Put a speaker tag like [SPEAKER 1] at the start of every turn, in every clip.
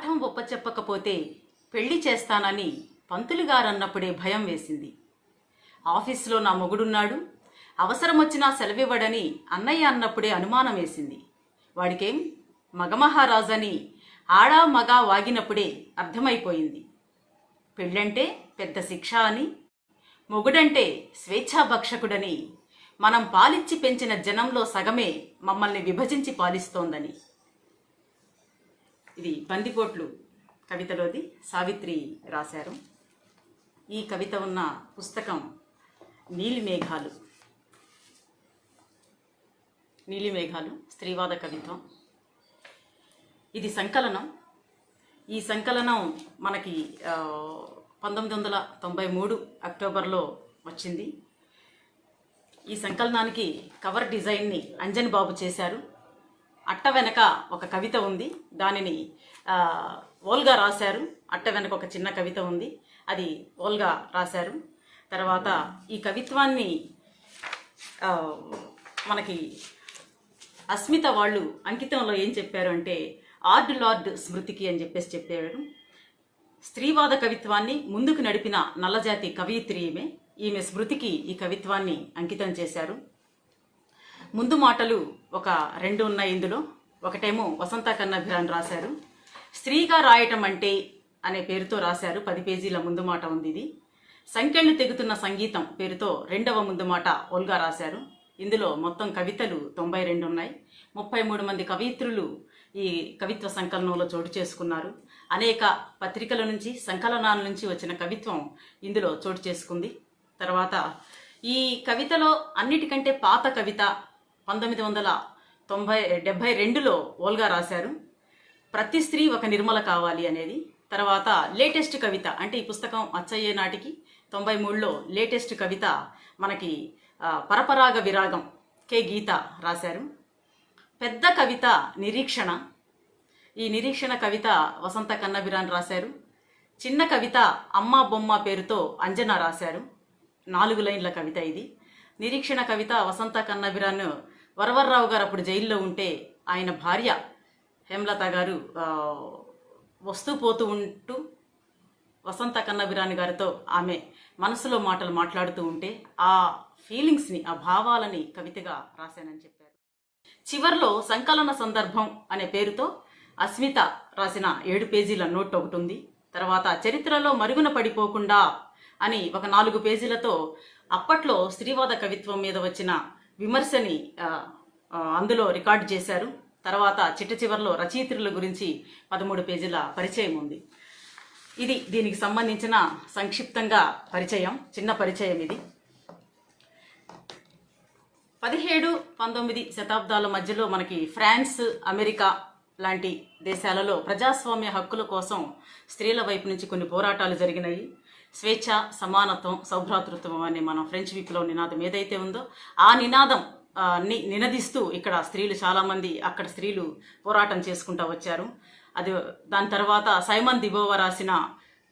[SPEAKER 1] పాఠం ఒప్పచెప్పకపోతే పెళ్లి చేస్తానని పంతులు గారన్నప్పుడే భయం వేసింది. ఆఫీసులో నా మొగుడున్నాడు, అవసరం వచ్చినా సెలవివ్వడని అన్నయ్య అన్నప్పుడే అనుమానం వేసింది. వాడికేం మగమహారాజని ఆడా మగా వాగినప్పుడే అర్థమైపోయింది. పెళ్ళంటే పెద్ద శిక్ష అని, మొగుడంటే స్వేచ్ఛాభక్షకుడని, మనం పాలిచ్చి పెంచిన జనంలో సగమే మమ్మల్ని విభజించి పాలిస్తోందని. ఇది బందిపోట్లు కవితలోది, సావిత్రి రాశారు. ఈ కవిత ఉన్న పుస్తకం నీలిమేఘాలు. నీలిమేఘాలు స్త్రీవాద కవిత్వం. ఇది సంకలనం. ఈ సంకలనం మనకి 1993 అక్టోబర్లో వచ్చింది. ఈ సంకలనానికి కవర్ డిజైన్ని అంజన్ బాబు చేశారు. అట్ట వెనక ఒక కవిత ఉంది, దానిని ఓల్గా రాశారు. అట్ట వెనక ఒక చిన్న కవిత ఉంది, అది ఓల్గా రాశారు. తర్వాత ఈ కవిత్వాన్ని మనకి అస్మిత వాళ్ళు అంకితంలో ఏం చెప్పారు అంటే, ఆర్డ్ లార్డ్ స్మృతికి అని చెప్పారు. స్త్రీవాద కవిత్వాన్ని ముందుకు నడిపిన నల్లజాతి కవయిత్రి ఈమె స్మృతికి ఈ కవిత్వాన్ని అంకితం చేశారు. ముందు మాటలు ఒక 2 ఉన్నాయి ఇందులో. ఒకటేమో వసంత కన్నభిరాన్ రాశారు. స్త్రీగా రాయటం అంటే అనే పేరుతో రాశారు. 10 పేజీల ముందు మాట ఉంది ఇది. సంకెళ్ళు తెగుతున్న సంగీతం పేరుతో 2వ ముందు మాట ఓల్గా రాశారు. ఇందులో మొత్తం కవితలు 92 ఉన్నాయి. 33 మంది కవయిత్రులు ఈ కవిత్వ సంకలనంలో చోటు చేసుకున్నారు. అనేక పత్రికల నుంచి, సంకలనాల నుంచి వచ్చిన కవిత్వం ఇందులో చోటు చేసుకుంది. తర్వాత ఈ కవితలో అన్నిటికంటే పాత కవిత 1972లో ఓల్గా రాశారు. ప్రతి స్త్రీ ఒక నిర్మల కావాలి అనేది. తర్వాత లేటెస్ట్ కవిత అంటే ఈ పుస్తకం అచ్చయ్యే నాటికి 93లో లేటెస్ట్ కవిత మనకి పరపరాగ విరాగం కె గీత రాశారు. పెద్ద కవిత నిరీక్షణ. ఈ నిరీక్షణ కవిత వసంత కన్నభిరాన్ రాశారు. చిన్న కవిత అమ్మ బొమ్మ పేరుతో అంజన రాశారు. 4 లైన్ల కవిత ఇది. నిరీక్షణ కవిత వసంత కన్నభిరాన్ వరవర్రావు గారు అప్పుడు జైల్లో ఉంటే ఆయన భార్య హేమలత గారు వస్తూ పోతూ ఉంటూ వసంత కన్నభిరాన్ గారితో ఆమె మనసులో మాటలు మాట్లాడుతూ ఉంటే ఆ ఫీలింగ్స్ని, ఆ భావాలని కవితగా రాశానని చెప్పారు. చివర్లో సంకలన సందర్భం అనే పేరుతో అస్మిత రాసిన 7 పేజీల నోట్ ఒకటి ఉంది. తర్వాత చరిత్రలో మరుగున పడిపోకుండా అని ఒక 4 పేజీలతో అప్పట్లో స్త్రీవాద కవిత్వం మీద వచ్చిన విమర్శని అందులో రికార్డు చేశారు. తర్వాత చిట్ట చివర్లో రచయిత్రుల గురించి 13 పేజీల పరిచయం ఉంది. ఇది దీనికి సంబంధించిన సంక్షిప్తంగా పరిచయం, చిన్న పరిచయం ఇది. 17-19 శతాబ్దాల మధ్యలో మనకి ఫ్రాన్స్, అమెరికా లాంటి దేశాలలో ప్రజాస్వామ్య హక్కుల కోసం స్త్రీల వైపు నుంచి కొన్ని పోరాటాలు జరిగినాయి. స్వేచ్ఛ, సమానత్వం, సౌభ్రాతృత్వం అనే మన ఫ్రెంచ్ విప్లవ నినాదం ఏదైతే ఉందో ఆ నినాదం నినదిస్తూ ఇక్కడ స్త్రీలు చాలామంది అక్కడ స్త్రీలు పోరాటం చేసుకుంటూ వచ్చారు. అది దాని తర్వాత సైమన్ దిబోవా రాసిన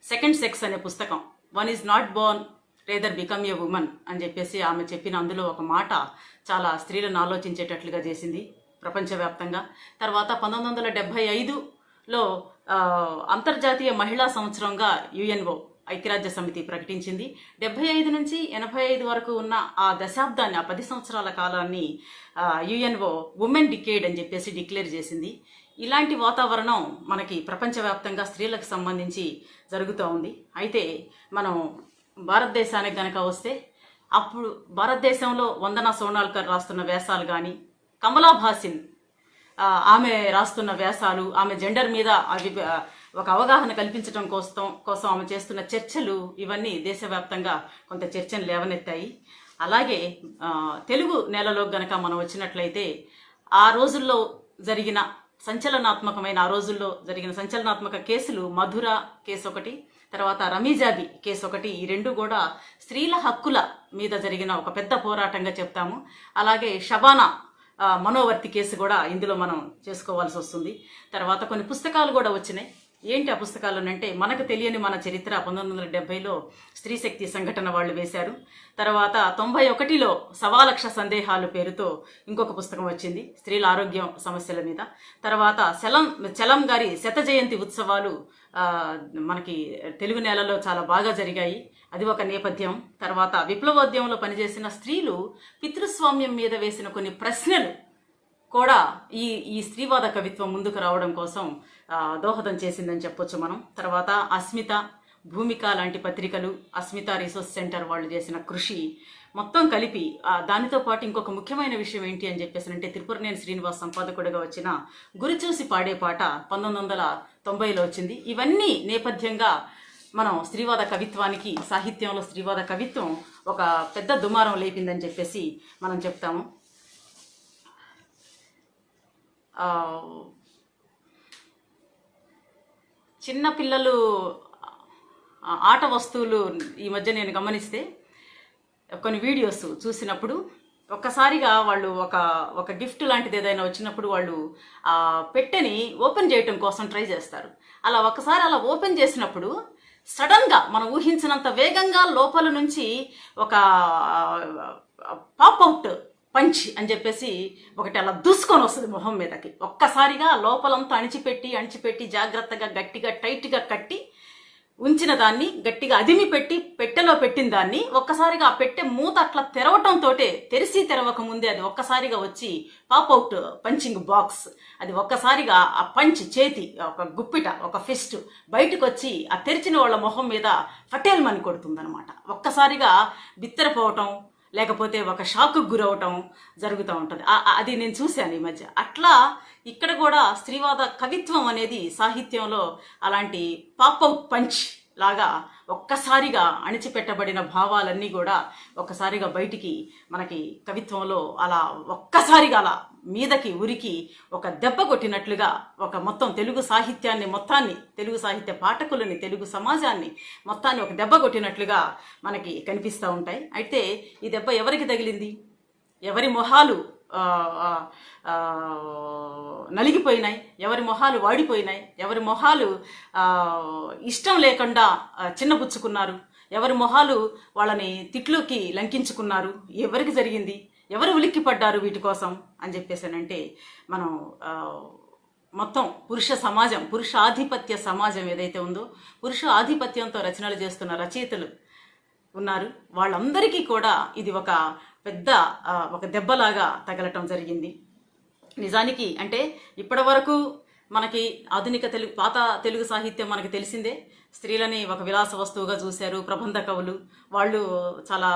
[SPEAKER 1] సెకండ్ సెక్స్ అనే పుస్తకం, one is not Born rather become a woman అని చెప్పేసి ఆమె చెప్పిన అందులో ఒక మాట చాలా స్త్రీలను ఆలోచించేటట్లుగా చేసింది ప్రపంచవ్యాప్తంగా. తర్వాత 1975లో అంతర్జాతీయ మహిళా సంవత్సరంగా యుఎన్ఓ ఐక్యరాజ్య సమితి ప్రకటించింది. 75 నుంచి 85 వరకు ఉన్న ఆ దశాబ్దాన్ని, ఆ 10 సంవత్సరాల కాలాన్ని యుఎన్ఓ ఉమెన్ డికేడ్ అని చెప్పేసి డిక్లేర్ చేసింది. ఇలాంటి వాతావరణం మనకి ప్రపంచవ్యాప్తంగా స్త్రీలకు సంబంధించి జరుగుతూ ఉంది. అయితే మనం భారతదేశానికి గనక వస్తే అప్పుడు భారతదేశంలో వందనా సోనాల్కర్ రాస్తున్న వ్యాసాలు కానీ, కమలా భాసిన్ ఆమె రాస్తున్న వ్యాసాలు, ఆమె జెండర్ మీద ఒక అవగాహన కల్పించడం కోసం ఆమె చేస్తున్న చర్చలు, ఇవన్నీ దేశవ్యాప్తంగా కొంత చర్చను లేవనెత్తాయి. అలాగే తెలుగు నేలలో గనక మనం వచ్చినట్లయితే ఆ రోజుల్లో జరిగిన సంచలనాత్మక కేసులు, మధుర కేసు ఒకటి, తర్వాత రమీజాబి కేసు ఒకటి, ఈ 2 కూడా స్త్రీల హక్కుల మీద జరిగిన ఒక పెద్ద పోరాటంగా చెప్తాము. అలాగే షబానా మనోవర్తి కేసు కూడా ఇందులో మనం చేసుకోవాల్సి వస్తుంది. తర్వాత కొన్ని పుస్తకాలు కూడా వచ్చినాయి. ఏంటి ఆ పుస్తకాలునంటే మనకు తెలియని మన చరిత్ర 1970లో స్త్రీ శక్తి సంఘటన వాళ్ళు వేశారు. తర్వాత 91లో 1,00,000 సందేహాలు పేరుతో ఇంకొక పుస్తకం వచ్చింది స్త్రీల ఆరోగ్యం సమస్యల మీద. తర్వాత చలం గారి శత జయంతి ఉత్సవాలు మనకి తెలుగు నేలలో చాలా బాగా జరిగాయి, అది ఒక నేపథ్యం. తర్వాత విప్లవోద్యమంలో పనిచేసిన స్త్రీలు పితృస్వామ్యం మీద వేసిన కొన్ని ప్రశ్నలు కూడా ఈ స్త్రీవాద కవిత్వం ముందుకు రావడం కోసం దోహదం చేసిందని చెప్పొచ్చు మనం. తర్వాత అస్మిత, భూమిక లాంటి పత్రికలు, అస్మిత రీసోర్స్ సెంటర్ వాళ్ళు చేసిన కృషి మొత్తం కలిపి దానితో పాటు ఇంకొక ముఖ్యమైన విషయం ఏంటి అని చెప్పేసి త్రిపురనేని శ్రీనివాస్ సంపాదకుడిగా వచ్చిన గురిచూసి పాడే పాట 1990లో వచ్చింది. ఇవన్నీ నేపథ్యంగా మనం స్త్రీవాద కవిత్వానికి, సాహిత్యంలో స్త్రీవాద కవిత్వం ఒక పెద్ద దుమారం లేపిందని చెప్పేసి మనం చెప్తాము. చిన్నపిల్లలు ఆట వస్తువులు ఈ మధ్య నేను గమనిస్తే కొన్ని వీడియోస్ చూసినప్పుడు ఒక్కసారిగా వాళ్ళు ఒక గిఫ్ట్ లాంటిది ఏదైనా వచ్చినప్పుడు వాళ్ళు ఆ పెట్టెని ఓపెన్ చేయటం కోసం ట్రై చేస్తారు. ఒక్కసారి అలా ఓపెన్ చేసినప్పుడు సడన్గా మనం ఊహించినంత వేగంగా లోపల నుంచి ఒక పాప్అవుట్ పంచ్ అని చెప్పేసి ఒకటి అలా దూసుకొని వస్తుంది మొహం మీదకి. ఒక్కసారిగా లోపలంతా అణిచిపెట్టి జాగ్రత్తగా గట్టిగా టైట్గా కట్టి ఉంచిన దాన్ని గట్టిగా అదిమి పెట్టి పెట్టెలో పెట్టిన దాన్ని ఒక్కసారిగా ఆ పెట్టె మూత అట్లా తెరవటంతో తెరవక ముందే అది ఒక్కసారిగా వచ్చి పాప్అవుట్ పంచింగ్ బాక్స్, అది ఒక్కసారిగా ఆ పంచ్ చేతి ఒక గుప్పిట, ఒక ఫిస్ట్ బయటకు వచ్చి ఆ తెరిచిన వాళ్ళ మొహం మీద ఫటేల్మని కొడుతుందనమాట. ఒక్కసారిగా బిత్తరపోవటం లేకపోతే ఒక షాక్కు గురవటం జరుగుతూ ఉంటుంది. అది నేను చూశాను ఈ మధ్య. అట్లా ఇక్కడ కూడా స్త్రీవాద కవిత్వం అనేది సాహిత్యంలో అలాంటి పాప్అవుట్ పంచ్ లాగా ఒక్కసారిగా అణిచిపెట్టబడిన భావాలన్నీ కూడా ఒక్కసారిగా బయటికి మనకి కవిత్వంలో అలా ఒక్కసారిగా అలా మీదకి ఉరికి ఒక దెబ్బ కొట్టినట్లుగా ఒక మొత్తం తెలుగు సాహిత్యాన్ని మొత్తాన్ని, తెలుగు సాహిత్య పాఠకులని, తెలుగు సమాజాన్ని మొత్తాన్ని ఒక దెబ్బ కొట్టినట్లుగా మనకి కనిపిస్తూ ఉంటాయి. అయితే ఈ దెబ్బ ఎవరికి తగిలింది? ఎవరి మొహాలు నలిగిపోయినాయి, ఎవరి మొహాలు వాడిపోయినాయి, ఎవరి మొహాలు ఇష్టం లేకుండా చిన్నబుచ్చుకున్నారు, ఎవరి మొహాలు వాళ్ళని తిట్లుకి లంకించుకున్నారు, ఎవరికి జరిగింది, ఎవరు ఉలిక్కి పడ్డారు వీటి కోసం అని చెప్పేసానంటే మనం మొత్తం పురుష సమాజం, పురుష ఆధిపత్య సమాజం ఏదైతే ఉందో, పురుష ఆధిపత్యంతో రచనలు చేస్తున్న రచయితలు ఉన్నారు, వాళ్ళందరికీ కూడా ఇది ఒక పెద్ద ఒక దెబ్బలాగా తగలటం జరిగింది. నిజానికి అంటే ఇప్పటి వరకు మనకి ఆధునిక పాత తెలుగు సాహిత్యం మనకి తెలిసిందే. స్త్రీలని ఒక విలాస వస్తువుగా చూశారు ప్రబంధ కవులు, వాళ్ళు చాలా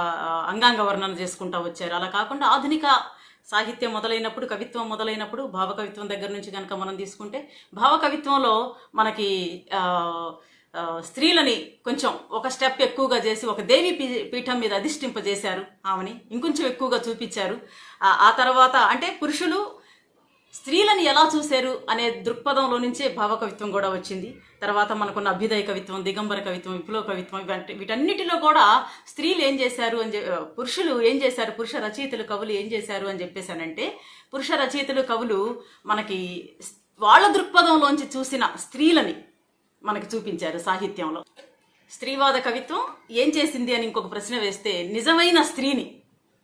[SPEAKER 1] అంగాంగ వర్ణన చేసుకుంటూ వచ్చారు. అలా కాకుండా ఆధునిక సాహిత్యం మొదలైనప్పుడు, కవిత్వం మొదలైనప్పుడు, భావకవిత్వం దగ్గర నుంచి కనుక మనం తీసుకుంటే, భావకవిత్వంలో మనకి స్త్రీలని కొంచెం ఒక స్టెప్ ఎక్కువగా చేసి ఒక దేవి పీఠం మీద అధిష్ఠింపజేశారు ఆమెని, ఇంకొంచెం ఎక్కువగా చూపించారు. ఆ తర్వాత అంటే పురుషులు స్త్రీలని ఎలా చూశారు అనే దృక్పథంలో నుంచే భావకవిత్వం కూడా వచ్చింది. తర్వాత మనకున్న అభ్యుదయ కవిత్వం, దిగంబర కవిత్వం, విప్లవ కవిత్వం, వీటన్నిటిలో కూడా స్త్రీలు ఏం చేశారు అని పురుషులు ఏం చేశారు, పురుష రచయితలు కవులు ఏం చేశారు అని చెప్పేసానంటే, పురుష రచయితలు కవులు మనకి వాళ్ళ దృక్పథంలోంచి చూసిన స్త్రీలని మనకి చూపించారు సాహిత్యంలో. స్త్రీవాద కవిత్వం ఏం చేసింది అని ఇంకొక ప్రశ్న వేస్తే, నిజమైన స్త్రీని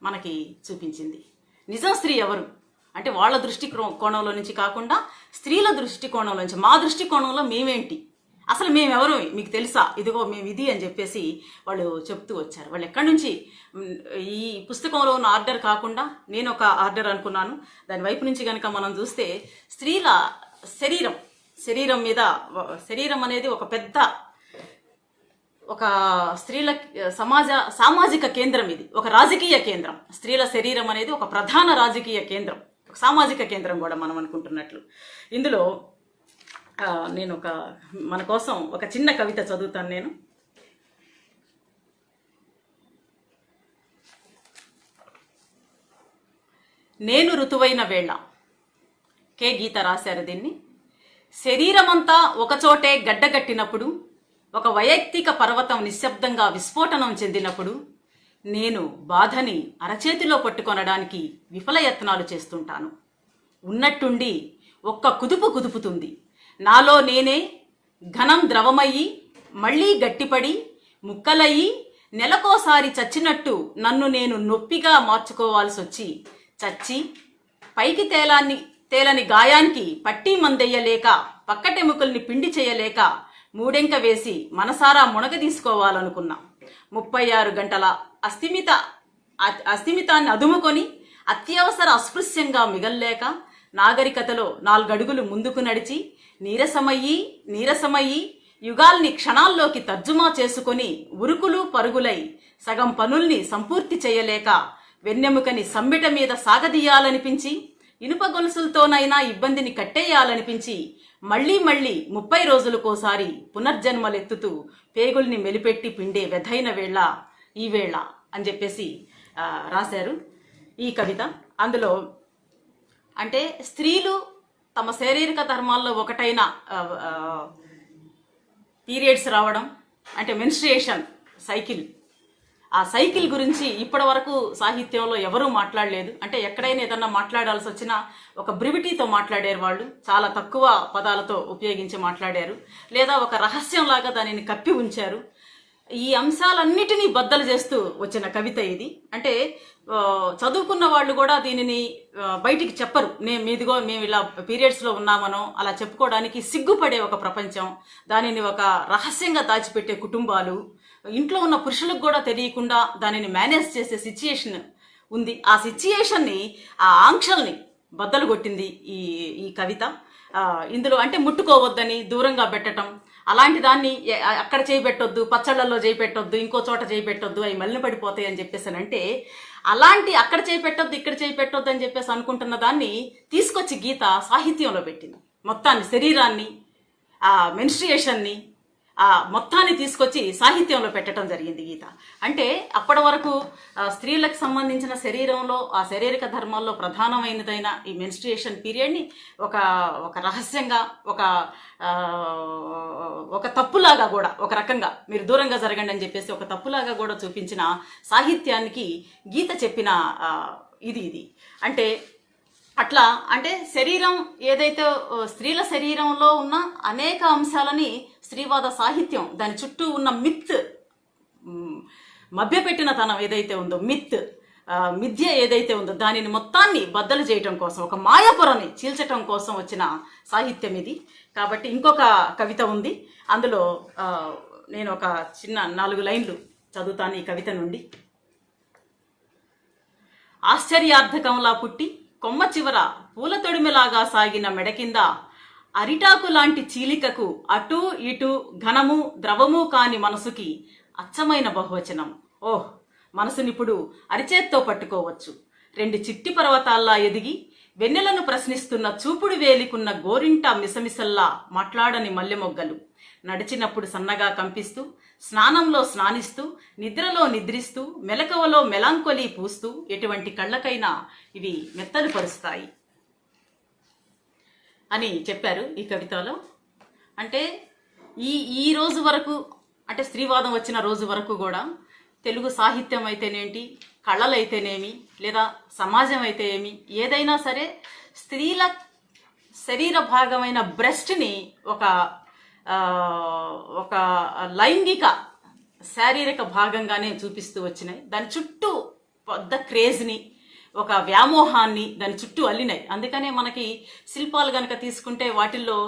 [SPEAKER 1] మనకి చూపించింది. నిజం స్త్రీ ఎవరు అంటే వాళ్ళ దృష్టి కోణంలో నుంచి కాకుండా స్త్రీల దృష్టి కోణంలో నుంచి, మా దృష్టి కోణంలో మేమేంటి, అసలు మేమెవరు మీకు తెలుసా, ఇదిగో మేము ఇది అని చెప్పేసి వాళ్ళు చెప్తూ వచ్చారు. వాళ్ళు ఎక్కడి నుంచి ఈ పుస్తకంలో ఉన్న ఆర్డర్ కాకుండా నేను ఒక ఆర్డర్ అనుకున్నాను, దాని వైపు నుంచి కనుక మనం చూస్తే స్త్రీల శరీరం మీద, శరీరం అనేది ఒక పెద్ద ఒక స్త్రీల సామాజిక కేంద్రం, ఇది ఒక రాజకీయ కేంద్రం. స్త్రీల శరీరం అనేది ఒక ప్రధాన రాజకీయ కేంద్రం, ఒక సామాజిక కేంద్రం కూడా మనం అనుకుంటున్నట్లు. ఇందులో నేను మన కోసం ఒక చిన్న కవిత చదువుతాను. నేను ఋతువైన వేళ, కే గీత రాశారు దీన్ని. శరీరమంతా ఒకచోటే గడ్డగట్టినప్పుడు, ఒక వైయక్తిక పర్వతం నిశ్శబ్దంగా విస్ఫోటనం చెందినప్పుడు, నేను బాధని అరచేతిలో పట్టుకొనడానికి విఫలయత్నాలు చేస్తుంటాను. ఉన్నట్టుండి ఒక్క కుదుపుతుంది. నాలో నేనే ఘనం ద్రవమయ్యి మళ్ళీ గట్టిపడి ముక్కలయ్యి నెలకోసారి చచ్చినట్టు నన్ను నేను నొప్పిగా మార్చుకోవాల్సి వచ్చి చచ్చి పైకి తేలని గాయానికి పట్టీ మందెయ్యలేక పక్కటెముకల్ని పిండి చేయలేక మూడెంక వేసి మనసారా మునగ తీసుకోవాలనుకున్నా. 36 గంటల అస్థిమితాన్ని అదుముకొని అత్యవసర అస్పృశ్యంగా మిగల్లేక నాగరికతలో 4 అడుగులు ముందుకు నడిచి నీరసమయ్యి యుగాల్ని క్షణాల్లోకి తర్జుమా చేసుకొని ఉరుకులు పరుగులై సగం పనుల్ని సంపూర్తి చేయలేక వెన్నెముకని సమ్మెట మీద సాగదీయాలనిపించి ఇనుప గొలుసులతోనైనా ఇబ్బందిని కట్టేయాలనిపించి మళ్ళీ 30 రోజులకోసారి పునర్జన్మలెత్తుతూ పేగుల్ని మెలిపెట్టి పిండే వెధైన వేళ ఈ వేళ అని చెప్పేసి రాశారు ఈ కవిత. అందులో అంటే స్త్రీలు తమ శారీరక ధర్మాల్లో ఒకటైన పీరియడ్స్ రావడం అంటే మెన్స్ట్రుయేషన్ సైకిల్, ఆ సైకిల్ గురించి ఇప్పటి వరకు సాహిత్యంలో ఎవరూ మాట్లాడలేదు. అంటే ఎక్కడైనా ఏదన్నా మాట్లాడాల్సి వచ్చినా ఒక బ్రివిటీతో మాట్లాడారు, వాళ్ళు చాలా తక్కువ పదాలతో ఉపయోగించి మాట్లాడారు, లేదా ఒక రహస్యంలాగా దానిని కప్పి ఉంచారు. ఈ అంశాలన్నిటినీ బద్దలు చేస్తూ వచ్చిన కవిత ఇది. అంటే చదువుకున్న వాళ్ళు కూడా దీనిని బయటికి చెప్పరు. మేము ఇలా పీరియడ్స్లో ఉన్నామనో అలా చెప్పుకోవడానికి సిగ్గుపడే ఒక ప్రపంచం, దానిని ఒక రహస్యంగా దాచిపెట్టే కుటుంబాలు, ఇంట్లో ఉన్న పురుషులకు కూడా తెలియకుండా దానిని మేనేజ్ చేసే సిచ్యుయేషన్ ఉంది. ఆ సిచ్యుయేషన్ని, ఆ ఆంక్షల్ని బద్దలు కొట్టింది ఈ కవిత. ఇందులో అంటే ముట్టుకోవద్దని దూరంగా పెట్టడం, అలాంటి దాన్ని అక్కడ చేయబెట్టొద్దు, పచ్చళ్ళల్లో చేయబెట్టొద్దు, ఇంకో చోట చేయబెట్టొద్దు, అవి మలిన పడిపోతాయి అని చెప్పేసానంటే, అలాంటి అక్కడ చేయబెట్టొద్దు ఇక్కడ చేయబెట్టొద్దు అని చెప్పేసి అనుకుంటున్న దాన్ని తీసుకొచ్చి గీత సాహిత్యంలో పెట్టింది. మొత్తాన్ని, శరీరాన్ని, ఆ మెన్స్ట్రుయేషన్ని, ఆ మొత్తాన్ని తీసుకొచ్చి సాహిత్యంలో పెట్టడం జరిగింది గీత. అంటే అప్పటి వరకు స్త్రీలకు సంబంధించిన శరీరంలో ఆ శారీరక ధర్మాల్లో ప్రధానమైనదైన ఈ మెన్స్ట్రుయేషన్ పీరియడ్ని ఒక రహస్యంగా, ఒక తప్పులాగా కూడా, ఒక రకంగా మీరు దూరంగా జరగండి అని చెప్పేసి ఒక తప్పులాగా కూడా చూపించిన సాహిత్యానికి గీత చెప్పిన ఇది అంటే అట్లా అంటే శరీరం ఏదైతే స్త్రీల శరీరంలో ఉన్న అనేక అంశాలని స్త్రీవాద సాహిత్యం దాని చుట్టూ ఉన్న మిత్, మభ్యపెట్టిన తనం ఏదైతే ఉందో, మిథ్య ఏదైతే ఉందో దానిని మొత్తాన్ని బద్దలు చేయటం కోసం, ఒక మాయాపురాన్ని చీల్చటం కోసం వచ్చిన సాహిత్యం ఇది. కాబట్టి ఇంకొక కవిత ఉంది, అందులో నేను ఒక చిన్న 4 లైన్లు చదువుతాను ఈ కవిత నుండి. ఆశ్చర్యార్థకంలా పుట్టి కొమ్మ చివర పూల తొడిమెలాగా సాగిన మెడ కింద అరిటాకు లాంటి చీలికకు అటూ ఇటూ ఘనము ద్రవము కాని మనసుకి అచ్చమైన బహువచనం. ఓహ్, మనసునిప్పుడు అరిచేత్తో పట్టుకోవచ్చు. 2 చిట్టి పర్వతాల్లా ఎదిగి వెన్నెలను ప్రశ్నిస్తున్న చూపుడు వేలికున్న గోరింట మిసమిసల్లా మాట్లాడని మల్లెమొగ్గలు, నడిచినప్పుడు సన్నగా కంపిస్తూ, స్నానంలో స్నానిస్తూ, నిద్రలో నిద్రిస్తూ, మెలకువలో మెలాంకొలి పూస్తూ ఎటువంటి కళ్ళకైనా ఇవి మెత్తలు పరుస్తాయి అని చెప్పారు ఈ కవితలో. అంటే ఈ రోజు వరకు, అంటే స్త్రీవాదం వచ్చిన రోజు వరకు కూడా తెలుగు సాహిత్యం అయితేనేంటి, కళలైతేనేమి, లేదా సమాజం అయితే ఏమి, ఏదైనా సరే స్త్రీల శరీర భాగమైన బ్రెస్ట్ని ఒక లైంగిక శారీరక భాగంగానే చూపిస్తూ వచ్చినాయి. దాని చుట్టూ పెద్ద క్రేజ్ని, ఒక వ్యామోహాన్ని దాని చుట్టూ అల్లినాయి. అందుకనే మనకి శిల్పాలు కనుక తీసుకుంటే వాటిల్లో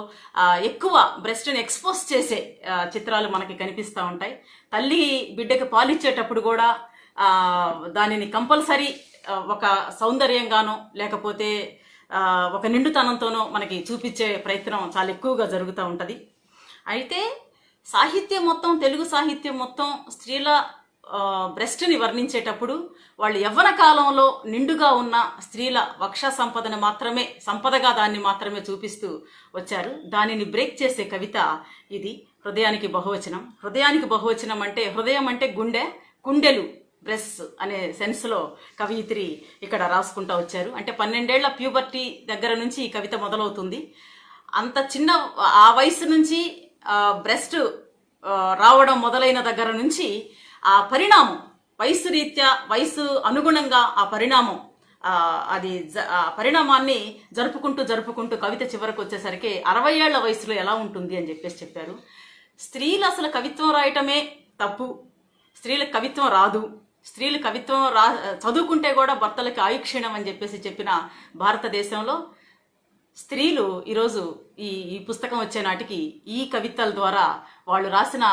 [SPEAKER 1] ఎక్కువ బ్రెస్ట్ని ఎక్స్పోజ్ చేసే చిత్రాలు మనకి కనిపిస్తూ ఉంటాయి. తల్లి బిడ్డకి పాలిచ్చేటప్పుడు కూడా దానిని కంపల్సరీ ఒక సౌందర్యంగానో లేకపోతే ఒక నిండుతనంతోనో మనకి చూపించే ప్రయత్నం చాలా ఎక్కువగా జరుగుతూ ఉంటుంది. అయితే సాహిత్యం మొత్తం, తెలుగు సాహిత్యం మొత్తం స్త్రీల బ్రెస్ట్ని వర్ణించేటప్పుడు వాళ్ళు యవ్వన కాలంలో నిండుగా ఉన్న స్త్రీల వక్ష సంపదగా దాన్ని మాత్రమే చూపిస్తూ వచ్చారు. దానిని బ్రేక్ చేసే కవిత ఇది, హృదయానికి బహువచనం. హృదయానికి బహువచనం అంటే హృదయం అంటే గుండె, కుండెలు బ్రెస్ అనే సెన్స్లో కవయిత్రి ఇక్కడ రాసుకుంటూ వచ్చారు. అంటే 12 ఏళ్ల ప్యూబర్టీ దగ్గర నుంచి ఈ కవిత మొదలవుతుంది. అంత చిన్న ఆ వయసు నుంచి బ్రెస్ట్ రావడం మొదలైన దగ్గర నుంచి ఆ పరిణామం, వయసు అనుగుణంగా ఆ పరిణామం అది ఆ పరిణామాన్ని జరుపుకుంటూ కవిత చివరకు వచ్చేసరికి 60 ఏళ్ల వయసులో ఎలా ఉంటుంది అని చెప్పారు. స్త్రీలు అసలు కవిత్వం రాయటమే తప్పు, స్త్రీలకు కవిత్వం రాదు, స్త్రీలు కవిత్వం చదువుకుంటే కూడా భర్తలకి ఆయుక్షీణం అని చెప్పిన భారతదేశంలో స్త్రీలు ఈరోజు ఈ పుస్తకం వచ్చే నాటికి ఈ కవితల ద్వారా వాళ్ళు రాసిన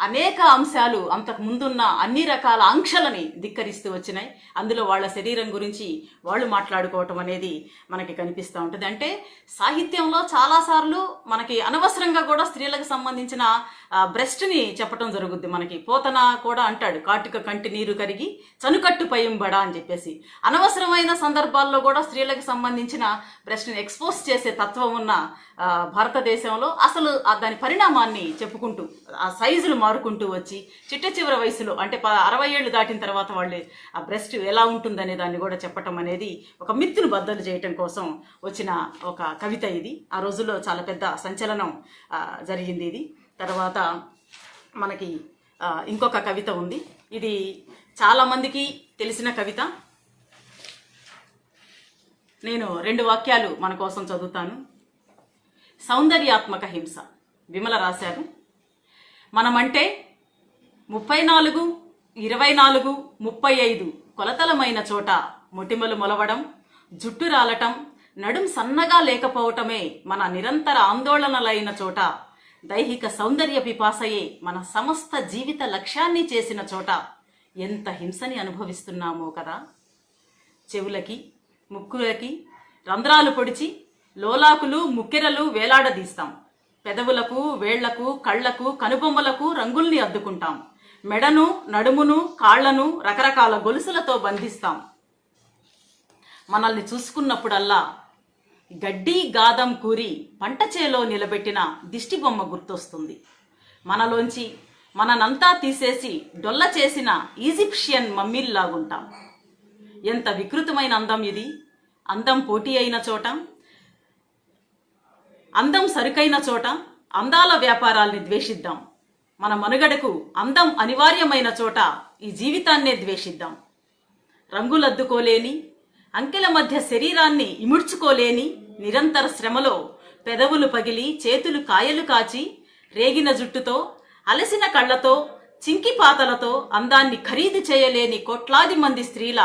[SPEAKER 1] అనేక అంశాలు అంతకు ముందున్న అన్ని రకాల ఆంక్షలని ధిక్కరిస్తూ వచ్చినాయి. అందులో వాళ్ళ శరీరం గురించి వాళ్ళు మాట్లాడుకోవటం అనేది మనకి కనిపిస్తూ ఉంటుంది. అంటే సాహిత్యంలో చాలాసార్లు మనకి అనవసరంగా కూడా స్త్రీలకు సంబంధించిన బ్రెస్ట్ని చెప్పటం జరుగుద్ది. మనకి పోతన కూడా అంటాడు, కాటుక కంటి నీరు కరిగి చనుకట్టు పయంబడా అని చెప్పేసి. అనవసరమైన సందర్భాల్లో కూడా స్త్రీలకు సంబంధించిన బ్రెస్ట్ని ఎక్స్పోజ్ చేసే తత్వం ఉన్న భారతదేశంలో అసలు దాని పరిణామాన్ని చెప్పుకుంటూ ఆ సైజులు మారుకుంటూ వచ్చి చిట్ట వయసులో అంటే 60 ఏళ్ళు దాటిన తర్వాత వాళ్ళు ఆ బ్రెస్ట్ ఎలా ఉంటుందనే దాన్ని కూడా చెప్పటం అనేది ఒక మిత్తును బద్దలు చేయటం కోసం వచ్చిన ఒక కవిత ఇది. ఆ రోజుల్లో చాలా పెద్ద సంచలనం జరిగింది ఇది. తర్వాత మనకి ఇంకొక కవిత ఉంది. ఇది చాలామందికి తెలిసిన కవిత. నేను 2 వాక్యాలు మన కోసం చదువుతాను. సౌందర్యాత్మక హింస, విమల రాశారు. మనమంటే 34, 24, 35 కొలతలమైన చోట మొటిమలు మొలవడం, జుట్టు రాలటం, నడుం సన్నగా లేకపోవటమే మన నిరంతర ఆందోళనలైన చోట, దైహిక సౌందర్య పిపాసయే మన సమస్త జీవిత లక్ష్యాన్ని చేసిన చోట ఎంత హింసని అనుభవిస్తున్నామో కదా. చెవులకి, ముక్కులకి రంధ్రాలు పొడిచి లోలాకులు, ముక్కెరలు వేలాడదీస్తాం. పెదవులకు, వేళ్లకు, కళ్లకు, కనుబొమ్మలకు రంగుల్ని అద్దుకుంటాం. మెడను, నడుమును, కాళ్లను రకరకాల గొలుసులతో బంధిస్తాం. మనల్ని చూసుకున్నప్పుడల్లా గడ్డి గాదం కూరి పంట చేలో నిలబెట్టిన దిష్టిబొమ్మ గుర్తొస్తుంది. మనలోంచి మననంతా తీసేసి డొల్ల చేసిన ఈజిప్షియన్ మమ్మీల్లాగుంటాం. ఎంత వికృతమైన అందం ఇది. అందం పోటీ అయిన చోట, అందం సరుకైన చోట అందాల వ్యాపారాల్ని ద్వేషిద్దాం. మన మనుగడకు అందం అనివార్యమైన చోట ఈ జీవితాన్నే ద్వేషిద్దాం. రంగులద్దుకోలేని, అంకెల మధ్య శరీరాన్ని ఇముడ్చుకోలేని నిరంతర శ్రమలో పెదవులు పగిలి, చేతులు కాయలు కాచి, రేగిన జుట్టుతో, అలసిన కళ్లతో, చింకిపాతలతో అందాన్ని ఖరీదు చేయలేని కోట్లాది మంది స్త్రీల